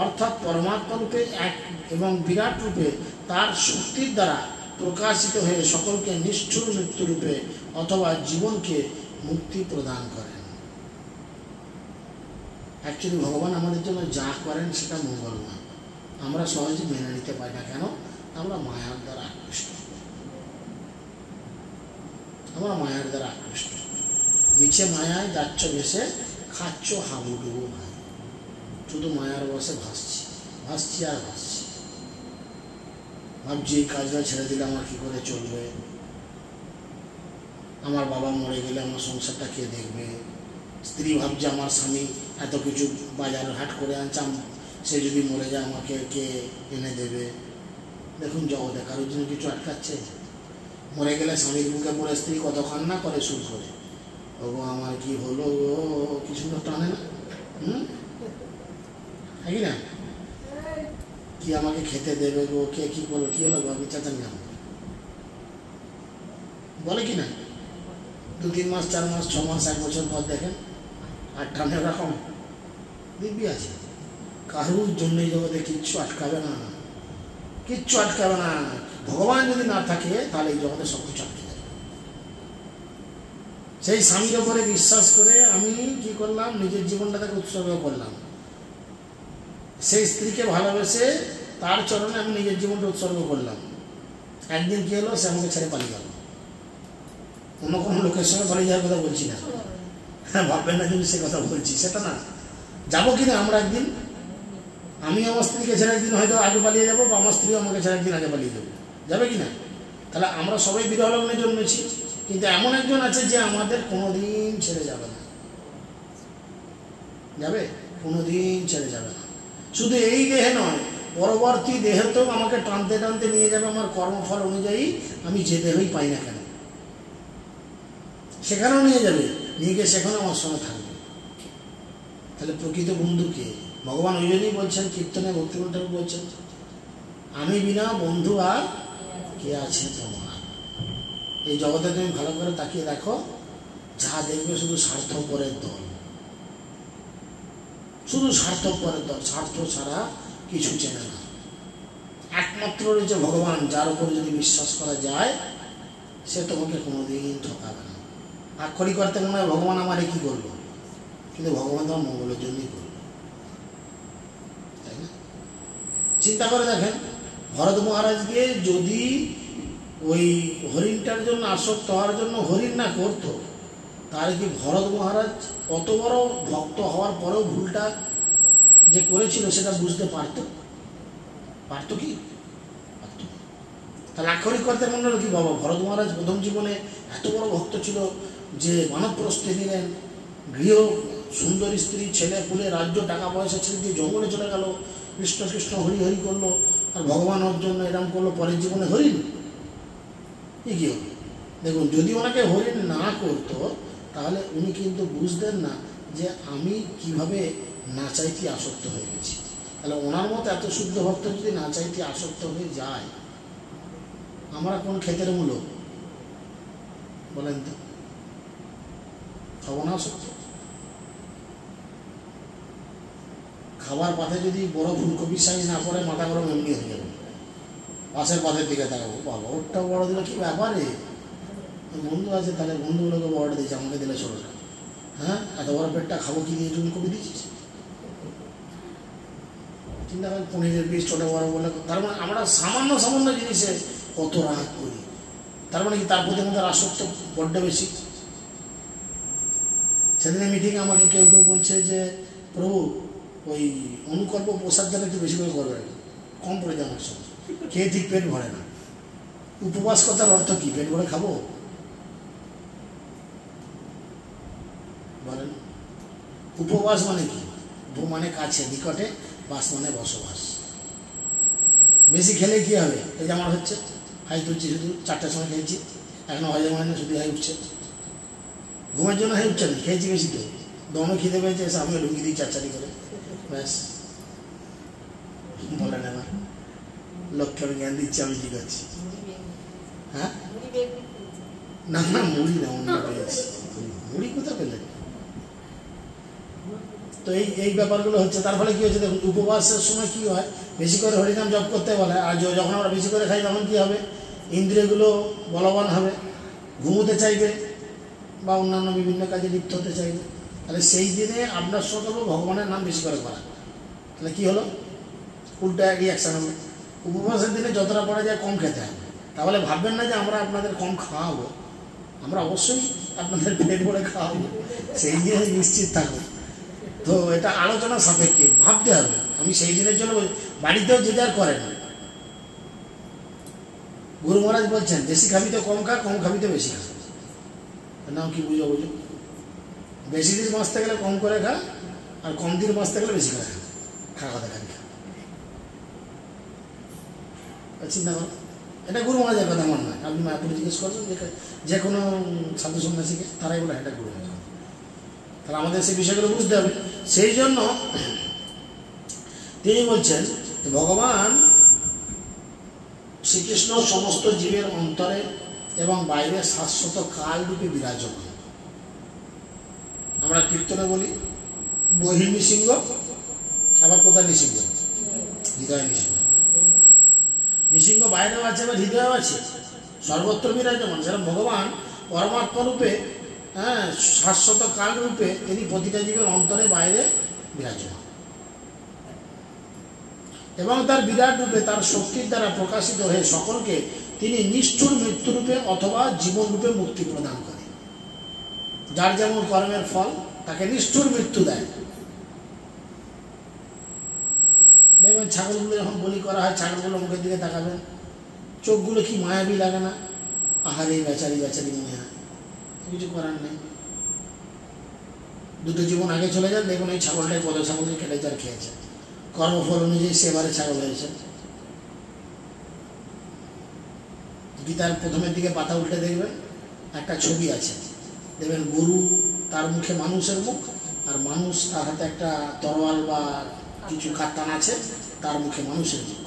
অর্থাৎ পরমাত্মা রূপে এক এবং বিরাট রূপে তার শক্তির দ্বারা প্রকাশিত হয়ে সকলকে নিষ্ঠুর মৃত্যুরূপে অথবা জীবনকে মুক্তি প্রদান করেন। অ্যাকচুয়ালি ভগবান আমাদের জন্য যা করেন সেটা মঙ্গলময়, আমরা সহজে মেনে নিতে পারি না। কেন? আমরা মায়ার দ্বারা আকৃষ্ট। আমরা মায়ার দ্বারা আকৃষ্ট। নিচে মায়ায় যাচ্ছ ভেসে, খাচ্ছ হাবুডুবু ভাই, শুধু মায়ার বসে ভাসছি ভাসছি আর ভাসছি। ভাবছি এই কাজটা ছেড়ে দিলে আমার কি করে চলবে, আমার বাবা মরে গেলে আমার সংসারটা কে দেখবে, স্ত্রী ভাবছে আমার স্বামী এত কিছু বাজার হাট করে আনছাম, সে যদি মরে যায় আমাকে কে এনে দেবে। দেখুন জগতে কারোর জন্য কিছু আটকাচ্ছে? মরে গেলে স্বামীর মুখে পড়ে স্ত্রী কত কান্না করে সুর করে, ও আমার কি হলো গো, কিছু তো টানে না। কি না, কি আমাকে খেতে দেবে গো, কে কি করলো, কি হলো গো, আমি চেতন জানো বলে কি না? 2-3 মাস 4 মাস 6 মাস 1 বছর পর দেখেন আর টানে রকম দিব্যি আছে। কারোর জন্য জগতে কিচ্ছু আটকাবে না, কিচ্ছু আটকাবে না। ভগবান যদি না থাকে তাহলে এই জগতে সব কিছু আটকে যাবে। সেই স্বামীর ওপরে বিশ্বাস করে আমি কি করলাম, নিজের জীবনটা তাকে উৎসর্গ করলাম। সেই স্ত্রীকে ভালোবেসে তার চরণে আমি নিজের জীবনটা উৎসর্গ করলাম। একদিন কি হলো, সে আমাকে ছেড়ে পালিয়ে গেল। অন্য কোনো লোকের সঙ্গে পালিয়ে যাওয়ার কথা বলছি না, ভাববেন না যদি সে কথা বলছি, সেটা না। যাবো কিনা আমরা একদিন, আমি আমার স্ত্রীকে ছেড়ে একদিন হয়তো আগে পালিয়ে যাবো, বা আমার স্ত্রীও আমাকে ছেড়ে একদিন আগে পালিয়ে যাবো, যাবে কিনা? তাহলে আমরা সবাই বিরহ লগ্নে জন্মেছি, কিন্তু এমন একজন আছে যে আমাদের কোনোদিন ছেড়ে যাবে না। যাবে? কোনোদিন ছেড়ে যাবে না। শুধু এই দেহে নয়, পরবর্তী দেহেতেও আমাকে টানতে টানতে নিয়ে যাবে আমার কর্মফল অনুযায়ী, আমি যে দেহই পাই না কেন সেখানেও নিয়ে যাবে, নিয়ে গিয়ে সেখানেও আমার সঙ্গে থাকবে। তাহলে প্রকৃত বন্ধু কে? ভগবান ওই জন্যই বলছেন, কীর্তনে ভক্তিবন ঠাকুর বলছেন, আমি বিনা বন্ধু আর কে আছে তোমার। এই জগতে তুমি ভালো করে তাকিয়ে দেখো, যা দেখবে শুধু স্বার্থপরের দল, শুধু স্বার্থপরের দল, স্বার্থ ছাড়া কিছু চেনে না। একমাত্র রয়েছে ভগবান, যার উপর যদি বিশ্বাস করা যায় সে তোমাকে কোনোদিন ঠকাবে না। আক্ষরিক করতে মনে হয় ভগবান আমারে কি করলো, কিন্তু ভগবান তোমার মঙ্গলের জন্যই করলো, তাই না? চিন্তা করে দেখেন, ভরত মহারাজকে যদি ওই হরিণটার জন্য আসক্ত হওয়ার জন্য হরিণ না করতো, তাহলে কি ভরত মহারাজ অত বড় ভক্ত হওয়ার পরেও ভুলটা যে করেছিল সেটা বুঝতে পারতো? পারতো কি? পারতো। তাহলে আক্ষরিক করতে মনে হলো কি, বাবা ভরত মহারাজ প্রথম জীবনে এত বড় ভক্ত ছিল যে মানবপ্রস্থে নিলেন, গৃহ সুন্দর স্ত্রী, ছেলে পুলে, রাজ্য, টাকা পয়সা ছেড়ে দিয়ে জঙ্গলে চলে গেল, কৃষ্ণ কৃষ্ণ হরি হরি করলো, আর ভগবান ওর জন্য এরম করলো, পরের জীবনে হরিণ। কি হলো? দেখুন, যদি ওনাকে হরিণ না করতো তাহলে উনি কিন্তু বুঝতেন না যে আমি কিভাবে না চাইতে আসক্ত হয়ে গেছি। তাহলে ওনার মতো এত শুদ্ধ ভক্ত যদি না চাইতে আসক্ত হয়ে যায়, আমরা কোন ক্ষেতের মূলক বলেন তো? খাবো না আসক্ত? খাবার পাতে যদি বড় ফুলকপি সাইজ না পড়ে, মাথা গরম এমনি হয়ে যাবে, পাশের পাতের দিকে তাকাবো, বাবা ওরটা বড় দিলে কি ব্যাপারে, বন্ধু আছে তাহলে বন্ধুগুলোকে বড়টা দিয়েছে, আমাকে দিলে ছোটটা। হ্যাঁ, এত বড় পেটটা খাবো কি দিয়ে ফুলকপি দিয়েছিস? চিন্তা করেন, পনিরের পিস ছোটো বড় বলে, তার মানে আমরা সামান্য সামান্য জিনিসে কত রাগ করি। তার মানে কি তার প্রতি আমাদের আসক্ত বড্ড বেশি। সেদিনে মিটিংয়ে আমাকে কেউ কেউ বলছে যে প্রভু ওই অনুকল্প প্রসাদ যেন একটু বেশি করে করবে, কম পড়ে যায় আমার সঙ্গে, খেয়ে ঠিক পেট ভরে না। উপবাস কথার অর্থ কি? পেট ভরে খাবো বলেন? উপবাস মানে কি? ভূ মানে কাছে, নিকটে, বাস মানে বসবাস। বেশি খেলে কি হবে? এই যে আমার হচ্ছে, হাই তুলছি, শুধু 4টার সময় খেয়েছি, এখনো হজম হয় না, শুধু হাই উঠছে। ঘুমের জন্য হাই উঠছে না, খেয়েছি বেশি, তো দমে খিদে পেয়েছে, এসে আমিও ঢুকিয়ে দিই চারচারি করে, ব্যাস। বলে না লোককে আমি জ্ঞান দিচ্ছি আমি কি করছি। হ্যাঁ, না না, মুড়ি না, অন্য পেয়েছি। মুড়ি কোথায় পেলেন? তো এই ব্যাপারগুলো হচ্ছে। তার ফলে কি হচ্ছে দেখুন, উপবাসের সময় কি হয়, বেশি করে হরিনাম জপ করতে বলে, আর যখন আমরা বেশি করে খাই তখন কি হবে, ইন্দ্রিয়গুলো বলবান হবে, ঘুমোতে চাইবে বা অন্যান্য বিভিন্ন কাজে লিপ্ত হতে চাইবে। তাহলে সেই দিনে আপনার সকল ভগবানের নাম বেশি করে করা, তাহলে কি হলো, উল্টা রিয়াকশান হবে। উপবাসের দিনে যতটা পড়া যায় কম খেতে হবে। তাহলে ভাববেন না যে আমরা আপনাদের কম খাওয়াবো, আমরা অবশ্যই আপনাদের পেট ভরে খাওয়াবো, সেই দিনে নিশ্চিত থাকবো। তো এটা আলোচনা সাপেক্ষে ভাবতে হবে। আমি সেই দিনের জন্য বাড়িতেও যে যার করেন, গুরু মহারাজ বলছেন বেশি খাবি তো কম খা, কম খাবি তো বেশি খা। নাম কি বুঝো? বেশি দিন বাঁচতে গেলে কম করে খা, আর কম দিন বাঁচতে গেলে বেশি করে খা, কথা খাবি খা। চিন্তা কর, এটা গুরু মহারাজের কথা আমার নয়। আপনি মায়াপুরে জিজ্ঞেস করছেন যে কোনো সাধু সন্ন্যাসীকে, তারাই বলে এটা গুরু মহারাজ। তাহলে আমাদের সেই বিষয়গুলো বুঝতে হবে। সেই জন্য তিনি বলছেন ভগবান শ্রীকৃষ্ণ সমস্ত জীবের অন্তরে এবং বাইরে শাশ্বত কাল রূপে বিরাজমান। আমরা কীর্তনে বলি বহির্নিসিংহ, আবার কোথায় নিসিংহ? হৃদয় নিসিংহ। নিসিংহ বাইরেও আছে, আবার হৃদয়েও আছে, সর্বত্র বিরাজমান। সেটা ভগবান পরমাত্মা রূপে, হ্যাঁ, শাশ্বত কাল রূপে তিনি প্রতিটা জীবের অন্তরে বাইরে বিরাজমান, এবং তার বিরাট রূপে তার শক্তির দ্বারা প্রকাশিত হয়ে সকলকে তিনি নিষ্ঠুর মৃত্যুরূপে অথবা জীবন রূপে মুক্তি প্রদান করে। যার যেমন কর্মের ফল তাকে নিষ্ঠুর মৃত্যু দেয়। দেখবেন ছাগলগুলো যখন বলি করা হয়, ছাগলগুলো মুখের দিকে তাকাবেন, চোখগুলো কি মায়াবী লাগে না? আহারে বেচারি বেচারি মনে হয়, কিছু করার নেই। দুটো জীবন আগে চলে যান, দেখুন এই ছাগলটাই পদ ছাগলকে কেটে যার খেয়েছে, কর্মফল অনুযায়ী সেবারে ছাগল হয়েছে। গীতার প্রথমের দিকে পাতা উল্টে দেখবেন একটা ছবি আছে, দেখবেন গরু, তার মুখে মানুষের মুখ, আর মানুষ, তার হাতে একটা তরোয়াল বা কিছু কাতান আছে, তার মুখে মানুষের মুখ।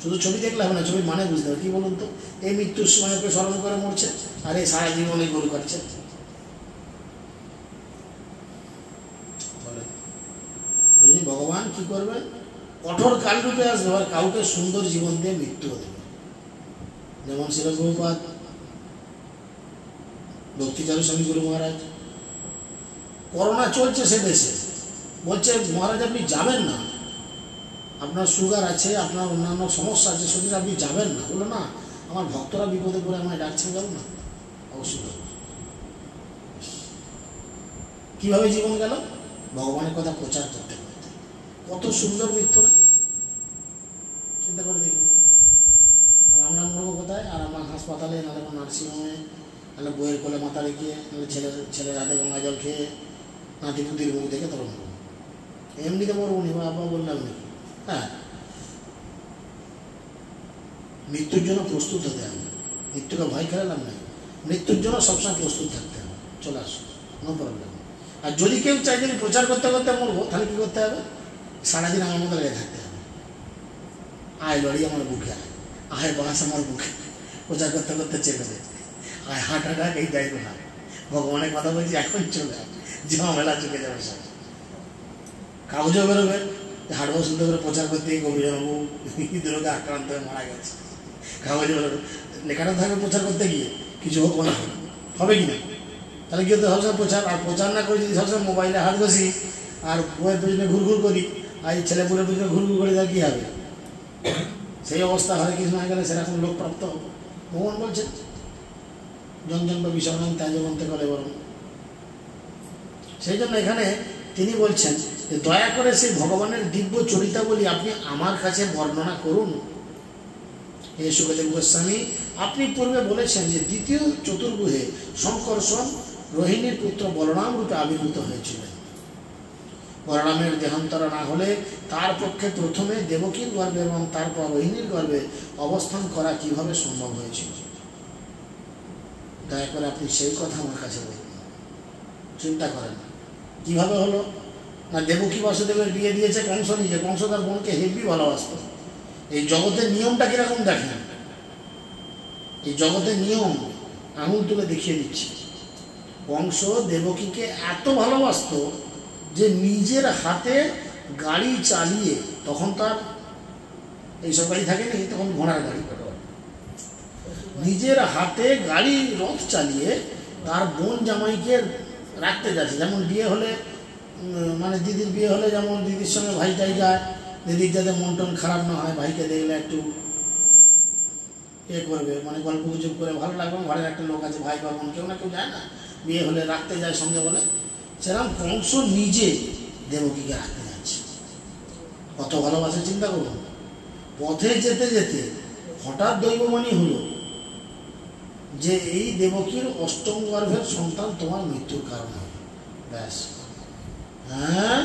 শুধু ছবি দেখলে হবে না, ছবি মানে বুঝতে হবে। কি বলুন তো, এই মৃত্যুর সময় ওকে স্মরণ করে মরছে, আর এই সারা জীবন এই গরু কাটছে। ওই জন্য ভগবান কি করবেন, কঠোর কালরূপে আসবে, আর কাউকে সুন্দর জীবন দিয়ে মৃত্যুও দেবে। যেমন শিল প্রভুপাদ, ভক্তিচারু স্বামী গুরু মহারাজ, করোনা চলছে সে দেশে, বলছে মহারাজ আপনি যাবেন না, আপনার সুগার আছে, আপনার অন্যান্য সমস্যা আছে, শরীরে আপনি যাবেন না। বললো না, আমার ভক্তরা বিপদে পড়ে আমায় ডাকছেন, যাবো না? অবশ্যই যাবো। কিভাবে জীবন গেল? ভগবানের কথা প্রচার করতে করতে। কত সুন্দর মৃত্যু না, চিন্তা করে দেখুন। আর আমরা মরবো কোথায়? আর আমার হাসপাতালে, নাহলে আমার নার্সিংহোমে, নাহলে বইয়ের কোলে মাথা রেখে, নাহলে ছেলের হাতে গঙ্গা জল খেয়ে, নাতিপুতির মুখ দেখে তখন মরবো। এমনিতে মরবো নি, বাবা বললাম নাকি? হ্যাঁ, মৃত্যুর জন্য প্রস্তুত হতে হবে। মৃত্যুকে ভয় খেলালাম না, মৃত্যুর জন্য সবসময় প্রস্তুত থাকতে হবে। চলে আসো, নো প্রবলেম। আর যদি কেউ চাই যদি প্রচার করতে করতে মরবো, তাহলে কী করতে হবে? সারাদিন আমার মতো লেগে থাকতে হবে। আয় লড়ি আমার বুকে, আয় বাস আমার বুকে, প্রচার করতে করতে চেপে দে, আয় হাঁটা ডাক, এই দায়িত্ব না। ভগবানের কথা বলছি, এখন চলে ঝামেলা চুকে যাবে সব। কাগজও বেরোবে, হাড়বো শুনতে করে প্রচার করতে গিয়ে গভীরবাবু হৃদরোগে আক্রান্ত হয়ে মারা গেছে। কাগজে বেরোবে, লেখাটা থাকবে প্রচার করতে গিয়ে, কিছু হোক না হবে কি না? তাহলে কি হতে সবসময় প্রচার, আর প্রচার না করে যদি সবসময় মোবাইলে হাত বসি আর বইয়ের পেছনে ঘুরঘুর করি, আর এই ছেলেপুলের পেছনে ঘুরঘুর করে, তাহলে কী হবে? সেই অবস্থা হরে কৃষ্ণ হয়ে গেলে সেরকম লোক প্রাপ্ত হবে। ভগবান বলছেন জনজন বা বিসর্জন ত্যাজবন্তে করে বরং। সেই জন্য এখানে তিনি বলছেন যে দয়া করে সেই ভগবানের দিব্য চরিতাবলী আপনি আমার কাছে বর্ণনা করুন। হে সুখদেব গোস্বামী, আপনি পূর্বে বলেছেন যে দ্বিতীয় চতুর্ভুজে শঙ্কর্ষণ রোহিণীর পুত্র বলরাম রূপে আবির্ভূত হয়েছিলেন। বলরামের দেহান্তরা না হলে তার পক্ষে প্রথমে দেবকীর গর্ভে এবং তারপর রোহিণীর গর্ভে অবস্থান করা কিভাবে সম্ভব হয়েছিল? দয়া করে আপনি সেই কথা আমার কাছে বলুন। চিন্তা করেন কিভাবে হলো না, দেবকী বাসুদেবের বিয়ে দিয়েছে কংস নিজে। কংস তার বোনকে হেব্বি ভালোবাসত। এই জগতের নিয়মটা কিরকম দেখেন, এই জগতের নিয়ম আঙুল তুলে দেখিয়ে দিচ্ছি। কংস দেবকীকে এত ভালোবাসত যে নিজের হাতে গাড়ি চালিয়ে, তখন তার এইসব গাড়ি থাকেনি, তখন ঘোড়ার গাড়ি, নিজের হাতে গাড়ি রথ চালিয়ে তার বোন জামাইকে রাখতে যাচ্ছে। যেমন বিয়ে হলে, মানে দিদির বিয়ে হলে যেমন দিদির সঙ্গে ভাইটাই যায়, দিদির যাতে মন টন খারাপ না হয়, ভাইকে দেখলে একটু এ করবে, মানে গল্প গুজব করে ভালো লাগবে, ঘরের একটা লোক আছে ভাই বা বোন, কেউ না কেউ যায় না, বিয়ে হলে রাখতে যায় সঙ্গে বলে। সেরকম কংস নিজে দেবকীকে রাখতে যাচ্ছে। কত ভালোবাসে চিন্তা করুন। পথে যেতে যেতে হঠাৎ দৈববাণী হলো যে এই দেবকীর অষ্টম গর্ভের সন্তান তোমার মৃত্যুর কারণ হবে। ব্যাস, হ্যাঁ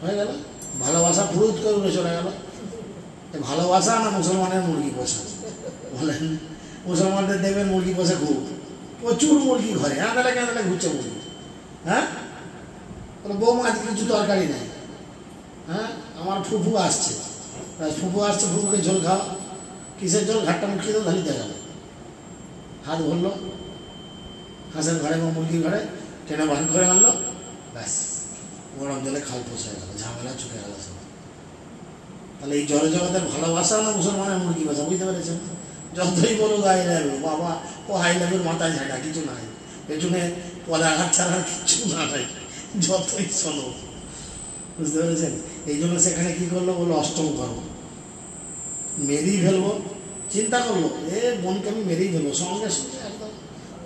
হয়ে গেল। ভালোবাসা ফুরুত করে উড়ে চলে গেল। ভালোবাসা না মুসলমানের মুরগি পোষা বলেন? মুসলমানদের দেখবেন মুরগি পোষা খুব, প্রচুর মুরগি ঘরে, আঁদালে কাঁদালে ঘুরছে মুরগি। হ্যাঁ, বৌমা আজকে কিছু তরকারি নেই। হ্যাঁ, আমার ফুফু আসছে, ফুফুকে ঝোল খাওয়া। কিসের জল? ঘাটটা মুখিয়ে দেবো, ধালিতে গেল, হাত ভরলো হাঁসের ঘরে বা মুরগির ঘরে, টেনে বান করে আনলো, ব্যাস গরম জলে খাল পোষা গেল, ঝামেলা চুকে গেল সব। তাহলে এই জল জগতের ভালোবাসা না মুসলমানের মুরগি বাসা, বুঝতে পেরেছেন? যতই বলো গায়ে লাগবে, বাবা ও হাই লাগবে, মাথায় ঝাঁটা কিছু নাই, পেছনে পদাঘাত ছাড়া কিছু না নাই, যতই শোনো, বুঝতে পেরেছেন? এই জন্য সেখানে কি করলো, বললো অষ্টম গর্ভ, মেরেই ফেলবো। চিন্তা করলো এ বোনকে আমি মেরেই ফেলবো, সঙ্গে সঙ্গে একদম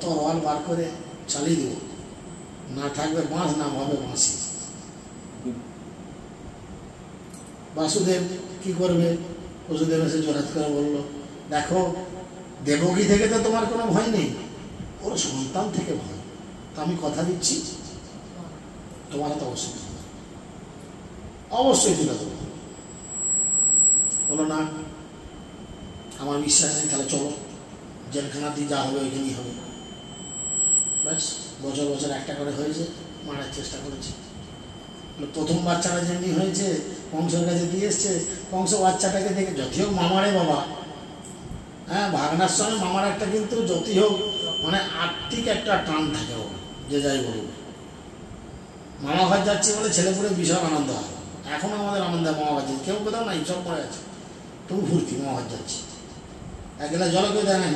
তরোয়াল বার করে চালিয়ে দেবো, না থাকবে বাঁশ, নাম হবে বাঁশি। বাসুদেব কি করবে? বসুদেব এসে জোরাত করে বললো, দেখো দেবকী থেকে তো তোমার কোনো ভয় নেই, ওর সন্তান থেকে ভয়। তা আমি কথা দিচ্ছি তোমার তো অবশ্যই অবশ্যই তুলে দেবো। বলো না আমার বিশ্বাস নেই, তাহলে চলো জেলখানাতেই যা হবে ওইখানেই হবে। ব্যাস বছর বছর একটা করে হয়েছে, মারার চেষ্টা করেছে। প্রথম বাচ্চাটা যেমনি হয়েছে কংসের কাছে দিয়ে এসছে, কংস বাচ্চাটাকে দেখে যতই হোক মামারে বাবা, হ্যাঁ ভাগনার সঙ্গে মামার একটা কিন্তু যতই হোক মানে আর্থিক একটা টান থাকে ওর, যে যাই বলুক। মামা ঘর যাচ্ছে বলে ছেলেপুলে বিশাল আনন্দ হয়, এখনো আমাদের আনন্দ হয় মামা ঘর যাচ্ছে, কেউ কোথাও নাই সব পড়ে আছে, তবু ফুর্তি মামা ঘর যাচ্ছি। এক গেলে জল কেউ দেয় না,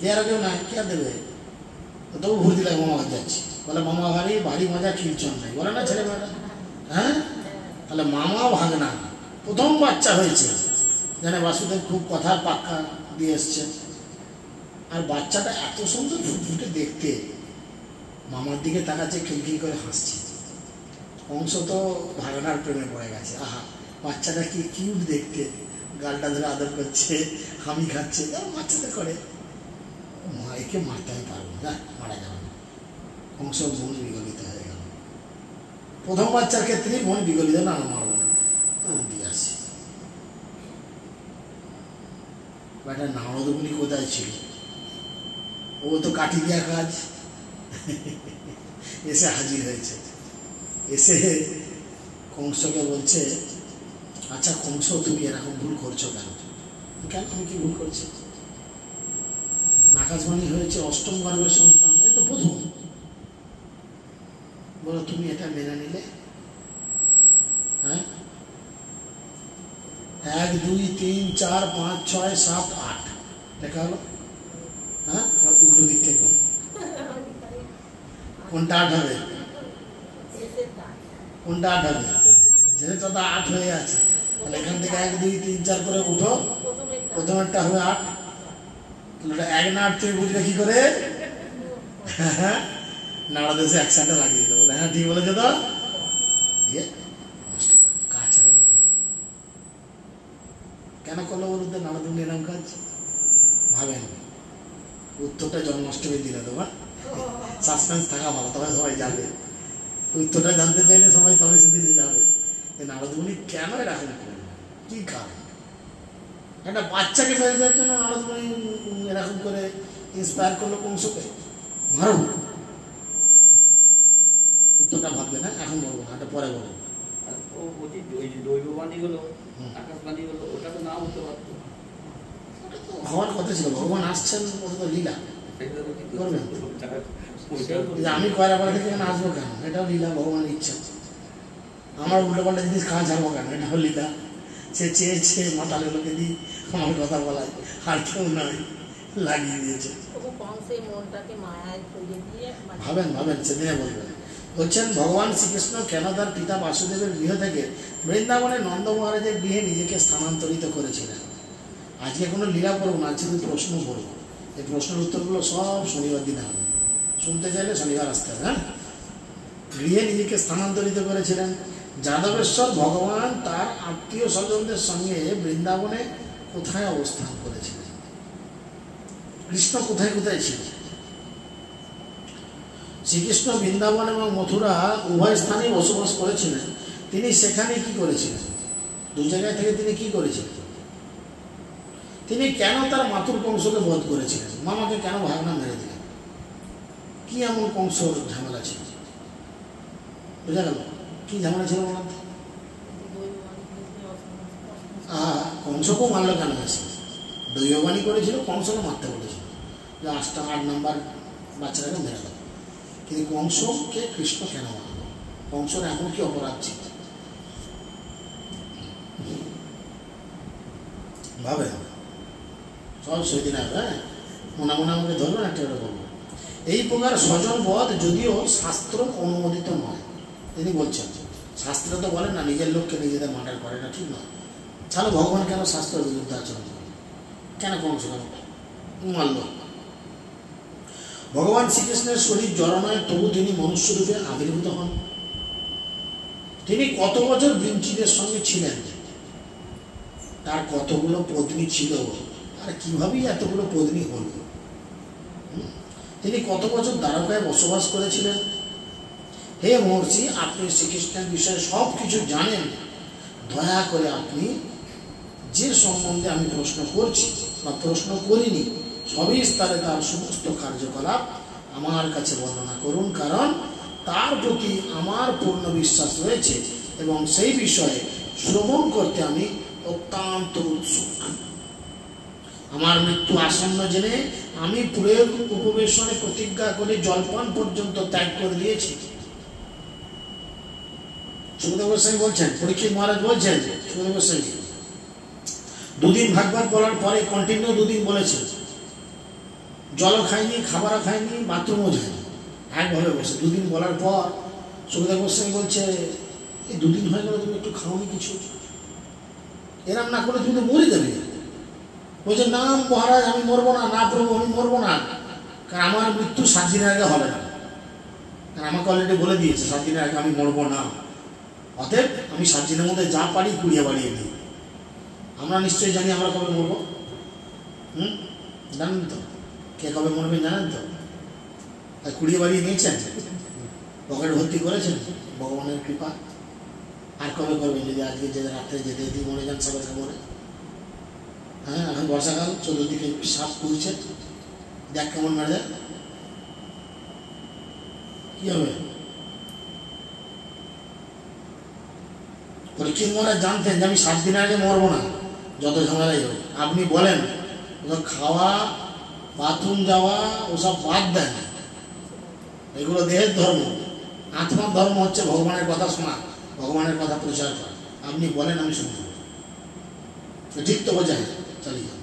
দেওয়ারও কেউ নাই, কে আর দেবে, তবু ফুর্তি লাগে মামা ঘর যাচ্ছি বলে, মামা বাড়ি বাড়ি মজা কিরচন নাই বলে না ছেলেমেয়েরা। হ্যাঁ তাহলে মামা ভাগনা প্রথম বাচ্চা হয়েছে, জানে বাসুদেব খুব কথার পাক্কা দিয়ে এসছে। আর বাচ্চাটা এত সুন্দর ফুটফুটে দেখতে, মামার দিকে তাকাচ্ছে, খিলখিল করে হাসছে। কংস তো ভাগনার প্রেমে পড়ে গেছে, আহা বাচ্চাটা কি কিউট দেখতে, গালটা ধরে আদর করছে, হামি খাচ্ছে, বাচ্চাদের করে। মাইকে মারতে আমি পারবো না, মারা যাবে না। কংস মন বিগলিত হয়ে গেল, প্রথম বাচ্চার ক্ষেত্রেই মন বিগলিত, না মারবো না, দিয়ে আসি। বেটা নারদমুনি কোথায় ছিল, ও তো কাটি দেওয়া কাজ, এসে হাজির হয়েছে। এসে কংসকে বলছে, আচ্ছা কংস তুমি এরকম ভুল করছো কেন? কেন আমি কি ভুল করছি? নাকাশবাণী হয়েছে অষ্টম গর্ভের সন্তান, এই তো প্রথম, বলো তুমি এটা মেনে নিলে? হ্যাঁ 1 2 3 4 5 6 7 8 দেখা হলো। হ্যাঁ উল্টো দিক থেকে কোনটা 8 হবে? কোনটা 8 হবে? সেটা তো 8 হয়ে আছে, তাহলে এখান থেকে 1 2 3 4 করে উঠো, প্রথমেরটা হবে 8। তাহলে 1 না 8 থেকে বুঝবে কি করে? হ্যাঁ নাড়া দেশে একসাথে লাগিয়ে দিল, বলে হ্যাঁ ঠিক বলেছে তো, দিয়ে নষ্ট করে কাজ হবে মেরে দেবে। কেন করলো বলুন তো নাড়াদুনি এরকম কাজ? ভাবেন উত্তরটা জন্মাষ্টমী দিলে তোমার সাসপেন্স থাকা ভালো, তবে সবাই যাবে। উত্তরটা জানতে চাইলে সবাই তবে সেদিনে যাবে। নারদমুনি কেন এরকম করবে, কি কারণ? একটা বাচ্চাকে মেরে দেওয়ার জন্য নারদমুনি এরকম করে ইন্সপায়ার করলো কংসকে, মারো। উত্তরটা ভাববে না, এখন বলবো না, এটা পরে বলবো। হওয়ার কথা ছিল, ভগবান আসছেন, ওটা তো লীলা করবেন। আমি কয়রাপাড়া থেকে এখানে আসবো কেন, এটাও লীলা, ভগবানের ইচ্ছা। আমার উল্টো পাল্টা জিনিস খাওয়া ছাড়বো কেন, এটাও লীলা। সে চেয়েছে মাতালের লোকে দিই আমার কথা বলায়, আর কেউ নয়, লাগিয়ে দিয়েছে। ভাবেন ভাবেন, সেদিনে বলবেন। বলছেন ভগবান শ্রীকৃষ্ণ কেন তার পিতা বাসুদেবের গৃহ থেকে বৃন্দাবনে নন্দ মহারাজের গৃহে নিজেকে স্থানান্তরিত করেছিলেন। আজকে কোনো লীলা করবো না, আজকে প্রশ্ন করবো। এই প্রশ্নের উত্তরগুলো সব শনিবার দিনে হবে, শুনতে চাইলে শনিবার আসতে হবে। হ্যাঁ গৃহে নিজেকে স্থানান্তরিত করেছিলেন। যাদবেশ্বর ভগবান তার আত্মীয় স্বজনদের সঙ্গে বৃন্দাবনে কোথায় অবস্থান করেছিলেন? কৃষ্ণ কোথায় কোথায় ছিল? শ্রীকৃষ্ণ বৃন্দাবন এবং মথুরা উভয় স্থানেই বসবাস করেছিলেন। তিনি সেখানে কি করেছিলেন? দু জায়গায় থেকে তিনি কি করেছিলেন? তিনি কেন তার মাতুর কংসকে বধ করেছিলেন? মামাকে কেন ভাগনা মেরে দিলেন? কি এমন কংসর ঝামেলা ছিল? বুঝা গেল কি ঝামেলা ছিল? কংসকেও মারল কেন? এসে দৈববাণী করেছিল, কংসকে মারতে বলেছিল যে 8 নম্বর বাচ্চাটাকে মেরে দেবে। কিন্তু কংসকে কৃষ্ণ কেন মারল? কংসর এমন কি অপরাধ ছিল? ভাবে সব সেদিন আসবে। হ্যাঁ মনে মনে আমাকে ধরবেন, একটা করে বলবো। এই প্রকার স্বজন বধ যদিও শাস্ত্র অনুমোদিত নয়, তিনি বলছেন। শাস্ত্রে তো বলেন না নিজের লোককে নিজেদের মার্ডার করে, না ঠিক নয়। তাহলে ভগবান কেন শাস্ত্রের বিরুদ্ধে আচরণ করে? কেন কংস কেন মারল? ভগবান শ্রীকৃষ্ণের শরীর জড় নয়, তবু তিনি মনুষ্যরূপে আবির্ভূত হন। তিনি কত বছর বৃঞ্চিদের সঙ্গে ছিলেন? তার কতগুলো পত্নী ছিল, আর কিভাবেই এতগুলো পত্নী হল? তিনি কত বছর দ্বারকায় বসবাস করেছিলেন? হে মহর্ষি, আপনি শ্রীকৃষ্ণের বিষয়ে সব কিছু জানেন। দয়া করে আপনি যে সম্বন্ধে আমি প্রশ্ন করছি বা প্রশ্ন করিনি সবিস্তারে তার সমস্ত কার্যকলাপ আমার কাছে বর্ণনা করুন, কারণ তার প্রতি আমার পূর্ণ বিশ্বাস রয়েছে এবং সেই বিষয়ে শ্রবণ করতে আমি অত্যন্ত উৎসুক। আমার মৃত্যু আসন্ন জেনে আমি পুরের উপবেশনে প্রতিজ্ঞা করে জলপান পর্যন্ত ত্যাগ করে দিয়েছি। সুখদেব গোস্বামী বলছেন, পরীক্ষিত মহারাজ বলছেন, সুখদেব গোস্বামী দুদিন ভাগবত বলার পরে কন্টিনিউ দুদিন বলেছেন, জলও খায়নি, খাবারও খায়নি, বাথরুমও যায়নি, একভাবে বসে দুদিন বলার পর সুখদেব গোস্বামী বলছে, এই দুদিন হয়ে গেল তুমি একটু খাওনি কিছু, এরম না করে তুমি তো মরে যাবে। বলছে, না মহারাজ আমি মরবো না, না প্রভু আমি মরবো না, কারণ আমার মৃত্যু 7 দিনের আগে হবে না, কারণ আমাকে অলরেডি বলে দিয়েছে 7 দিনের আগে আমি মরবো না, অতএব আমি 7 দিনের মধ্যে যা পারি কুড়িয়ে বাড়িয়ে দিই। আমরা নিশ্চয়ই জানি আমরা কবে মরবো, জানেন তো, কে কবে মরবেন জানেন তো, তাই কুড়িয়ে বাড়িয়ে নিয়েছেন, পকেট ভর্তি করেছেন, ভগবানের কৃপা। আর কবে করবেন যদি আজকে যে রাত্রে যেতে যেতে মরে যান, সবাইকে মরে। হ্যাঁ, এখন বর্ষাকাল, চতুর্দিকে সাপ পুড়ছে, দেখ কেমন মেরে যায়, কি হবে? পরীক্ষিত মহারাজ জানতেন যে আমি 7 দিন আগে মরবো না, যত ঝামেলাই হোক। আপনি বলেন খাওয়া, বাথরুম যাওয়া ওসব বাদ দেন, এগুলো দেহের ধর্ম। আত্মার ধর্ম হচ্ছে ভগবানের কথা শোনা, ভগবানের কথা প্রচার করা। আপনি বলেন আমি শুনব, ঠিক তো বোঝায়, চালিয়ে যান।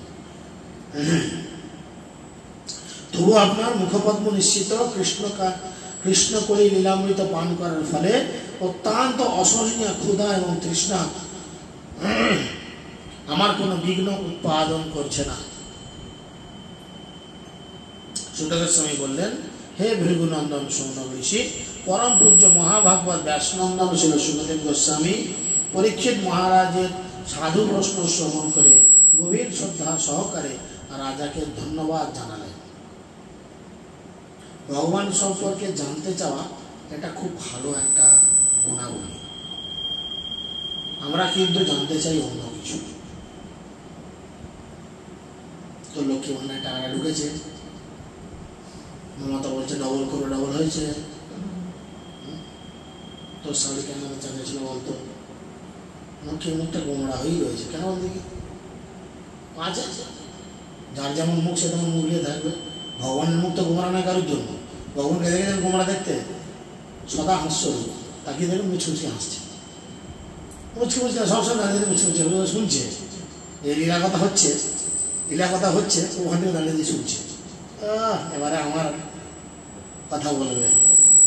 তবু আপনার মুখপদ্ম নিশ্চিত কৃষ্ণ কলি লীলামৃত পান করার ফলে অত্যন্ত অসহনীয় ক্ষুধা এবং তৃষ্ণা আমার কোনো বিঘ্ন উৎপাদন করছে না। সুখদেব গোস্বামী বললেন, হে ভৃগুনন্দন সৌনক ঋষি, পরম পূজ্য মহাভাগবত ব্যাসনন্দন ছিল সুখদেব গোস্বামী পরীক্ষিত মহারাজের সাধু প্রশ্ন শ্রবণ করে গভীর শ্রদ্ধা সহকারে রাজাকে ধন্যবাদ জানালেন। ভগবান সম্পর্কে জানতে চাওয়া এটা খুব ভালো একটা গুণাবলী। আমরা কিন্তু জানতে চাই অন্য কিছু। তো লক্ষ্মী ভান্ডার টাকা ঢুকেছে, মমতা বলছে ডবল করে ডবল হয়েছে, তোর শাড়ি কেন চালিয়েছিল বলতো, লক্ষ্মীর মুখটা গোমড়া হয়েই রয়েছে, কেন বল দেখি? আছে, যার যেমন মুখ সে তেমন মুখ নিয়ে থাকবে। ভগবানের মুখ তো গোমড়া নয় কারোর জন্য। ভগবানকে দেখে গোমড়া দেখতে, সদা হাস্য, তাকিয়ে দেখুন মুছমুছি হাসছে, মুছমুছি সবসময় দাঁড়িয়ে মুছমুছি শুনছে, এই লীলা কথা হচ্ছে, লীলা কথা হচ্ছে, ওখান থেকে দাঁড়িয়ে দিয়ে শুনছে। এবারে আমার কথা বলবে,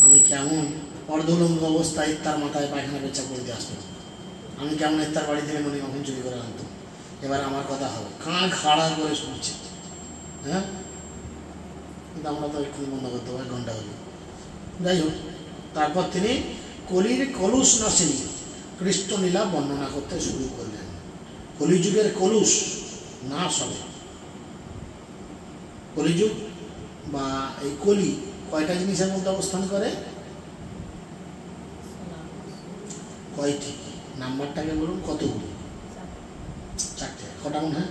আমি কেমন অর্ধলঙ্গ অবস্থায় তার মাথায় পায়খানা পেচ্ছাপ করে দিয়ে আসতো, আমি কেমন তার বাড়ি থেকে মনে কখন চুরি করে আনতো, এবার আমার কথা হবে, কান খাড়া করে শুনছে। হ্যাঁ, কিন্তু আমরা তো এক্ষুনি বন্ধ করতে হবে, 1 ঘন্টা হলো। যাই হোক, তারপর তিনি কলির কলুষ নাশিনী কৃষ্ণলীলা বর্ণনা করতে শুরু করলেন। কলিযুগের কলুষ নাশ হবে। কলিযুগ বা এই কলি কয়টা জিনিসের মধ্যে অবস্থান করে? কয়টি? নাম্বারটাকে বলুন, কতগুলো? 4টে। কটা মনে হয়?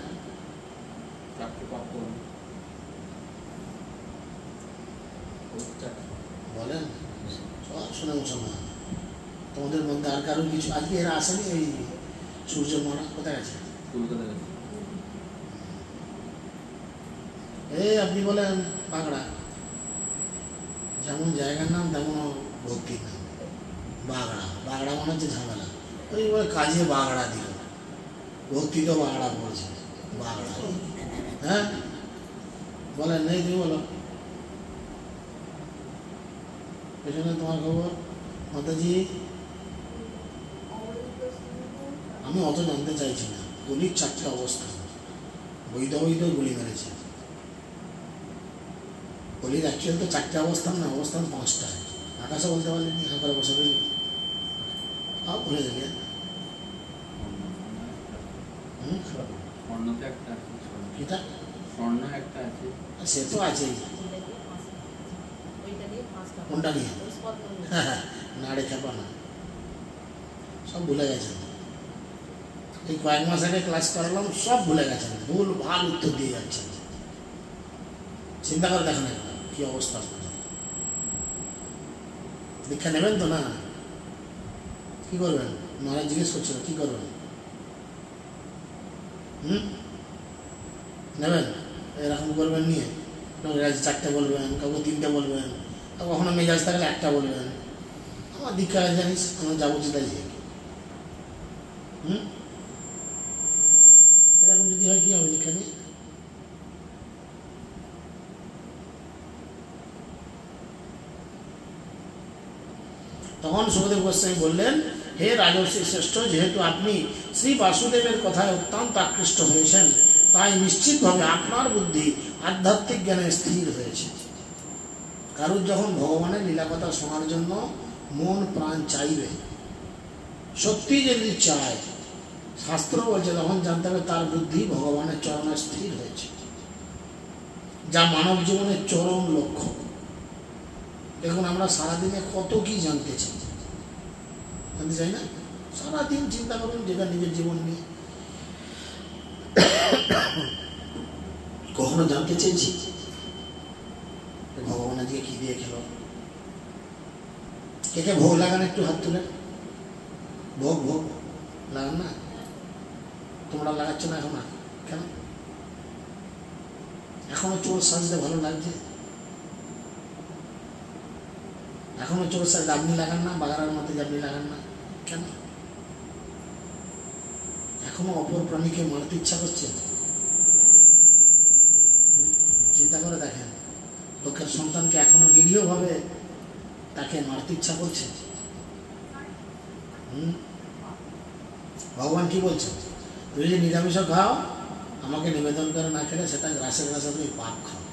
বলেন, সব শুনে মুসলমান। তোমাদের মধ্যে আর কারোর কিছু আজকে এরা আসেনি? এই সূর্য মহারাজ কোথায় আছে? এই আপনি বলেন বাগড়া, যেমন জায়গার নাম তেমন ভক্তির নাম। বাগড়া, বাগড়া মনে হচ্ছে ঝামেলা, ওই বলে কাজে বাগড়া দিল, ভক্তি তো বাগড়া পড়ছে, বাগড়া। হ্যাঁ বলেন, নেই তুমি বলো, পেছনে তোমার খবর? মাতাজি, আমি অত জানতে চাইছি না। গলির 4টে অবস্থান, বৈধ বৈধ গুলি মেরেছে। গলির অ্যাকচুয়াল তো 4টে অবস্থান না, অবস্থান 5টায়। আকাশে বলতে পারলেনি, হাঁ করে বসে রইল, ভুলে গেলে। সে তো আছেই, কোনটা নিয়ে? হ্যাঁ, নাড়ে খেপা না, সব ভুলে গেছেন। এই কয়েক মাস আগে ক্লাস করালাম, সব ভুলে গেছেন, ভুল ভাল উত্তর দিয়ে যাচ্ছেন। চিন্তা করে দেখেন কি অবস্থা। দীক্ষা নেবেন তো? না, কি করবেন? মহারাজ জিজ্ঞেস করছিল কি করবেন? নেবেন? এরকম করবেন নিয়ে চারটে বলবেন, কাউকে তিনটে বলবেন, আর কখনো মেজাজ থাকলে একটা বলবেন, আমার দীক্ষা জানিস আমার যাবো চিন্তাই যে এরকম যদি হয় কি হবে দীক্ষা নিয়ে? তখন সুখদেব গোস্বামী বললেন, হে রাজর্ষি শ্রেষ্ঠ, যেহেতু আপনি শ্রী বাসুদেবের কথায় অত্যন্ত আকৃষ্ট হয়েছেন, তাই নিশ্চিতভাবে আপনার বুদ্ধি আধ্যাত্মিক জ্ঞানে স্থির হয়েছে। কারুর যখন ভগবানের লীলা কথা শোনার জন্য মন প্রাণ চাইবে, সত্যি যদি চায়, শাস্ত্র বলছে তখন জানতে হবে তার বুদ্ধি ভগবানের চরণে স্থির হয়েছে, যা মানব জীবনের চরম লক্ষ্য। দেখুন আমরা সারাদিনে কত কি জানতে চাই না? সারাদিন চিন্তা করুন যেটা নিজের জীবন নিয়ে কখনো জানতে চেয়েছি ভগবান আজকে কি দিয়ে খেলো? কে কে ভোগ লাগান? একটু হাত তুলে। ভোগ ভোগ লাগান না? তোমরা লাগাচ্ছ না এখন? কেন? এখনো চোর সাজতে ভালো লাগছে? এখনো চোর সাজতে আপনি লাগান না? বাগানের মধ্যে আপনি লাগান না কেন? এখনো অপর প্রাণীকে মারতে ইচ্ছা করছে? চিন্তা করে দেখেন, লোকের সন্তানকে এখনো নিরীহভাবে তাকে মারতে ইচ্ছা করছে। ভগবান কি বলছেন? তুমি যদি নিরামিষ খাও, আমাকে নিবেদন করে না খেলে সেটা গ্রাসে গ্রাসে তুমি পাপ খাও।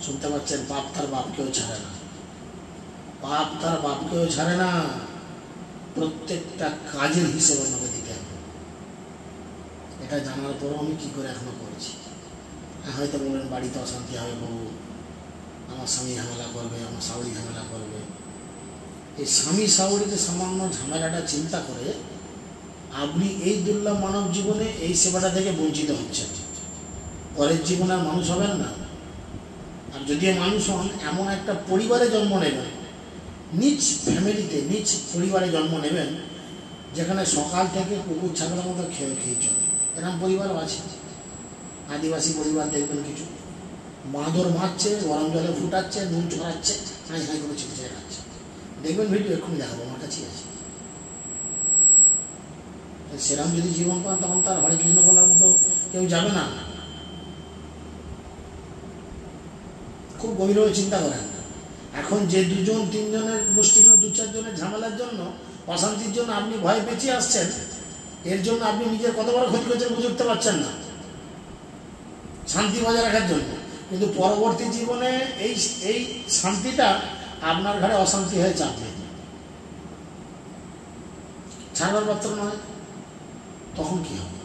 শুনতে পাচ্ছেন? পাপ তার বাপকেও ছাড়ে না। পাপ তার বাপকেও ছাড়ে না। প্রত্যেকটা কাজের হিসেব আমাকে দিতে হবে। এটা জানার পরও আমি কি করে এখনো করছি। হয়তো বলবেন বাড়িতে অশান্তি হবে, বহু আমার স্বামী ঝামেলা করবে, আমার শাশুড়ি ঝামেলা করবে। এই স্বামী শাশুড়িতে সামান্য ঝামেলাটা চিন্তা করে আপনি এই দুর্লভ মানব জীবনে এই সেবাটা থেকে বঞ্চিত হচ্ছেন। পরের জীবনে আর মানুষ হবেন না। আর যদি মানুষ হন, এমন একটা পরিবারে জন্ম নেবেন, নিজ ফ্যামিলিতে, নিজ পরিবারে জন্ম নেবেন, যেখানে সকাল থেকে কুকুর ছাগলের মতো খেয়ে চলে। এরকম পরিবারও আছে। আদিবাসী পরিবার দেখবেন কিছু, বাঁদর মারছে, গরম জলে ফুটাচ্ছে, নুন ছড়াচ্ছে, হাই হাই করে ছিটে ছিটে খাচ্ছে। দেখবেন ভিডিও, এক্ষুনি দেখাবো, আমার কাছেই আছে। সেরকম যদি জীবন পান, তখন তার হরে কৃষ্ণ বলার মতো কেউ যাবে না। খুব গভীরভাবে চিন্তা করেন। এখন যে দুজন তিনজনের মুষ্টিমেয় দু চারজনের ঝামেলার জন্য, অশান্তির জন্য আপনি ভয় পেঁচিয়ে আসছেন, এর জন্য আপনি নিজের কত বড় ক্ষতি করছেন বুঝে উঠতে পারছেন না, শান্তি বজায় রাখার জন্য। কিন্তু পরবর্তী জীবনে এই এই শান্তিটা আপনার ঘরে অশান্তি হয়ে চাপবে, ছাড়বার পাত্র নয়। তখন কি হবে?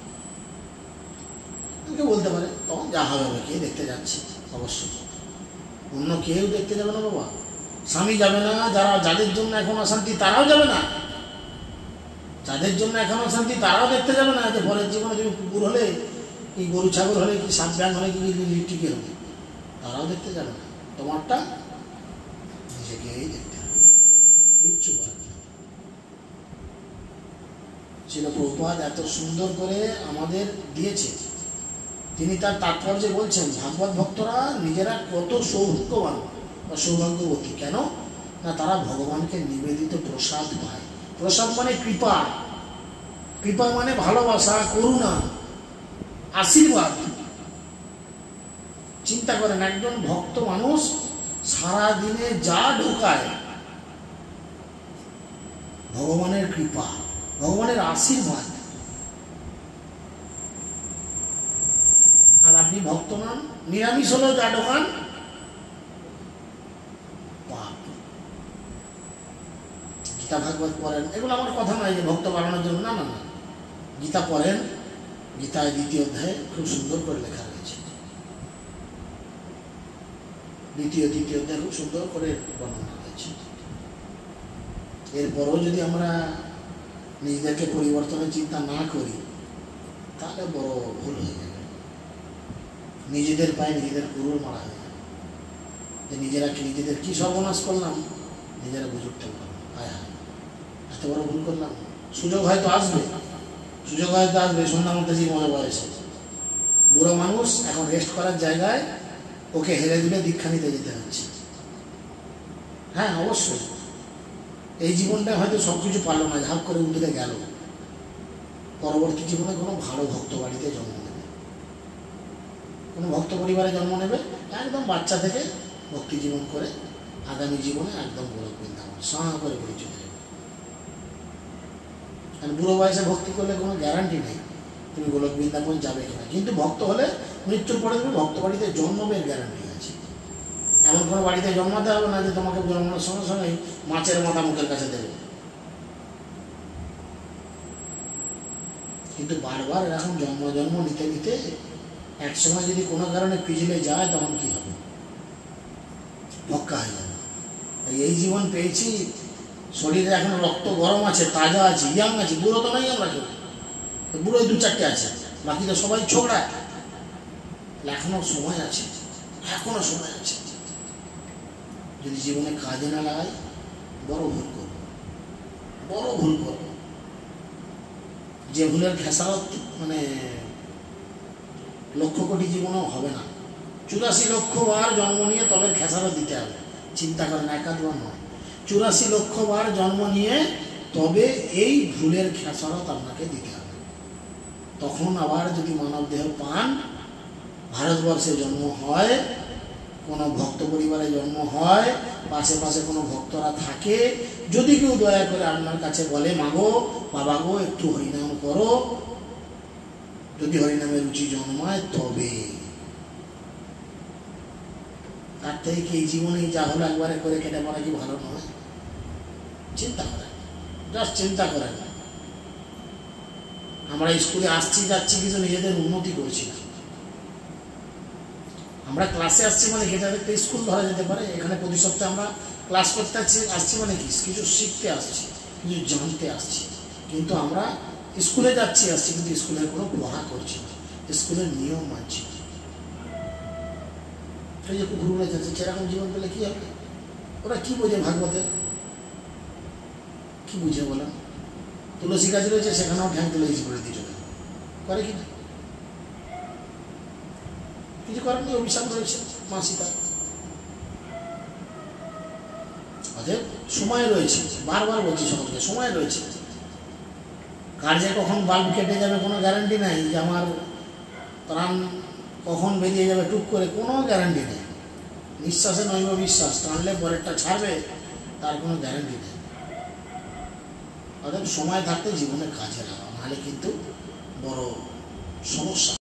কেউ বলতে পারে তখন যা হবে হবে, কে দেখতে যাচ্ছে? অবশ্যই অন্য কেউ দেখতে যাবে না বাবা। স্বামী যাবে না, যাদের জন্য এখন অশান্তি তারাও যাবে না, যাদের জন্য এখন অশান্তি তারাও দেখতে যাবে না। যে পরের জীবনে তুমি কুকুর হলে কি, গরু ছাগল হলে কি, সাপ ব্যাং হলে কি, লিপটিকে হবে, তারাও দেখতে যাবে না। তোমারটা নিজেকেই দেখতে হবে, কিচ্ছু করার নেই। ছিল প্রভুপাদ এত সুন্দর করে আমাদের দিয়েছে। তিনি তার তাৎপর্যে বলছেন, ভাগবত ভক্তরা নিজেরা কত সৌভাগ্যবান বা সৌভাগ্যবতী। কেন না, তারা ভগবানকে নিবেদিত প্রসাদ পায়। প্রসাদ মানে কৃপা, কৃপা মানে ভালোবাসা, করুণা, আশীর্বাদ। চিন্তা করেন, একজন ভক্ত মানুষ সারা দিনে যা ঢোকায়, ভগবানের কৃপা, ভগবানের আশীর্বাদ। আর আপনি ভক্ত নন, নিরামিষ হলেও যা ঢোকান পাপ। গীতা ভাগবত পড়েন, এগুলো আমার কথা নয় যে ভক্ত বানানোর জন্য, না না না। গীতা পড়েন, গীতায় 2য় অধ্যায়ে খুব সুন্দর করে লেখা রয়েছে। 2য় অধ্যায় খুব সুন্দর করে বর্ণনা রয়েছে। এরপরও যদি আমরা নিজেদেরকে পরিবর্তনের চিন্তা না করি, তাহলে বড় ভুল হয়ে যাবে। নিজেদের পায়ে নিজেদের কুড়ুল মারা হয়ে যাবে। যে নিজেরা নিজেদের কি সর্বনাশ করলাম, নিজেরা বুঝে উঠতে পারবো, হায় হায় এত বড় ভুল করলাম। সুযোগ হয়তো আসবে, সুযোগ হয়তো আসবে, সন্ধ্যা মধ্যে মনে বয়সে বুড়ো মানুষ এখন রেস্ট করার জায়গায় ওকে হেরে দিলে দীক্ষা নিতে যেতে হচ্ছে। হ্যাঁ অবশ্যই এই জীবনটা হয়তো সব কিছু পারলো না, ঝাঁপ করে উঠে গেল, পরবর্তী জীবনে কোনো ভালো ভক্ত বাড়িতে জন্ম নেবে, কোনো ভক্ত পরিবারে জন্ম নেবে, একদম বাচ্চা থেকে ভক্তি জীবন করে আগামী জীবনে একদম গোলক বৃন্দাবন সাঁ করে করে চলে যাবে। আর বুড়ো বয়সে ভক্তি করলে কোনো গ্যারান্টি নেই তুমি গোলক বৃন্দাবন যাবে কিনা, কিন্তু ভক্ত হলে মৃত্যুর পরে তুমি ভক্ত বাড়িতে জন্মের গ্যারান্টি আছে। এমন কোনো বাড়িতে জন্মাতে হবে না যে তোমাকে জন্মানোর সঙ্গে সঙ্গে মাছের মাথা মুখের কাছে দেবে, কিন্তু বারবার এরকম জন্ম নিতে নিতে একসময় যদি কোনো কারণে পিছলে যায় তখন কি হবে, মক্কা হয়ে যাবে। এই জীবন পেয়েছি, শরীরে এখন রক্ত গরম আছে, তাজা আছে, ইয়াং আছে, বুড়ো তো নাই আমরা কেউ, বুড়োই 2-4টে আছে, বাকি তো সবাই ছোকরা। এখনো সময় আছে, এখনো সময় আছে, যদি জীবনে কাজে না লাগাই বড় ভুল করবো, বড় ভুল করবো। যে ভুলের খেসারত মানে 1,00,000 কোটি জীবনেও হবে না। 84 লক্ষ বার জন্ম নিয়ে তবে খেসারত দিতে হবে, চিন্তা করেন, একাধবার নয়, 84 লক্ষ বার জন্ম নিয়ে তবে এই ভুলের খেসারত আপনাকে দিতে হবে। তখন আবার যদি মানব দেহ পান, ভারতবর্ষে জন্ম হয়, কোনো ভক্ত পরিবারে জন্ম হয়, পাশে পাশে কোনো ভক্তরা থাকে, যদি কেউ দয়া করে আপনার কাছে বলে মাগো বাবা গো একটু হরিনাম করো, যদি হরিনামের রুচি জন্মায় তবে, তার থেকে কি এই জীবনেই যা হলো একবারে করে কেটে পড়া কি ভালো নয়? চিন্তা করেন, জাস্ট চিন্তা করেন। আমরা স্কুলে আসছি যাচ্ছি কিন্তু নিজেদের উন্নতি করছি না। আমরা ক্লাসে আসছি মানে এটা একটা স্কুল ধরা যেতে পারে, এখানে প্রতি সপ্তাহে আমরা ক্লাস করতে আসছি মানে কি কিছু শিখতে আসছি, কিছু জানতে আসছি, কিন্তু আমরা স্কুলে যাচ্ছি আসছি কিন্তু স্কুলের কোনো পড়া করছি না, স্কুলের নিয়ম মানছি না। এই যে কুকুরগুলো যাচ্ছে সেরকম জীবন পেলে কি হবে? ওরা কি বোঝে ভাগবতে, কি বুঝে বলেন? তুলসী গাছ রয়েছে সেখানেও ঠ্যাং তুলে করে দিয়ে চলে করে কি না? কিছু করেননি, অভিশাপ রয়েছে মা সীতা। অতএব সময় রয়েছে, বারবার বলছি সকলকে সময় রয়েছে। কার যে কখন বাল্ব কেটে যাবে কোনো গ্যারান্টি নাই, যে আমার প্রাণ কখন বেরিয়ে যাবে টুক করে কোনো গ্যারান্টি নেই। নিঃশ্বাসে নৈব বিশ্বাস, টানলে পরেরটা ছাড়বে তার কোনো গ্যারান্টি নেই। অতএব সময় থাকতে জীবনে কাজে লাগাও, নাহলে কিন্তু বড় সমস্যা।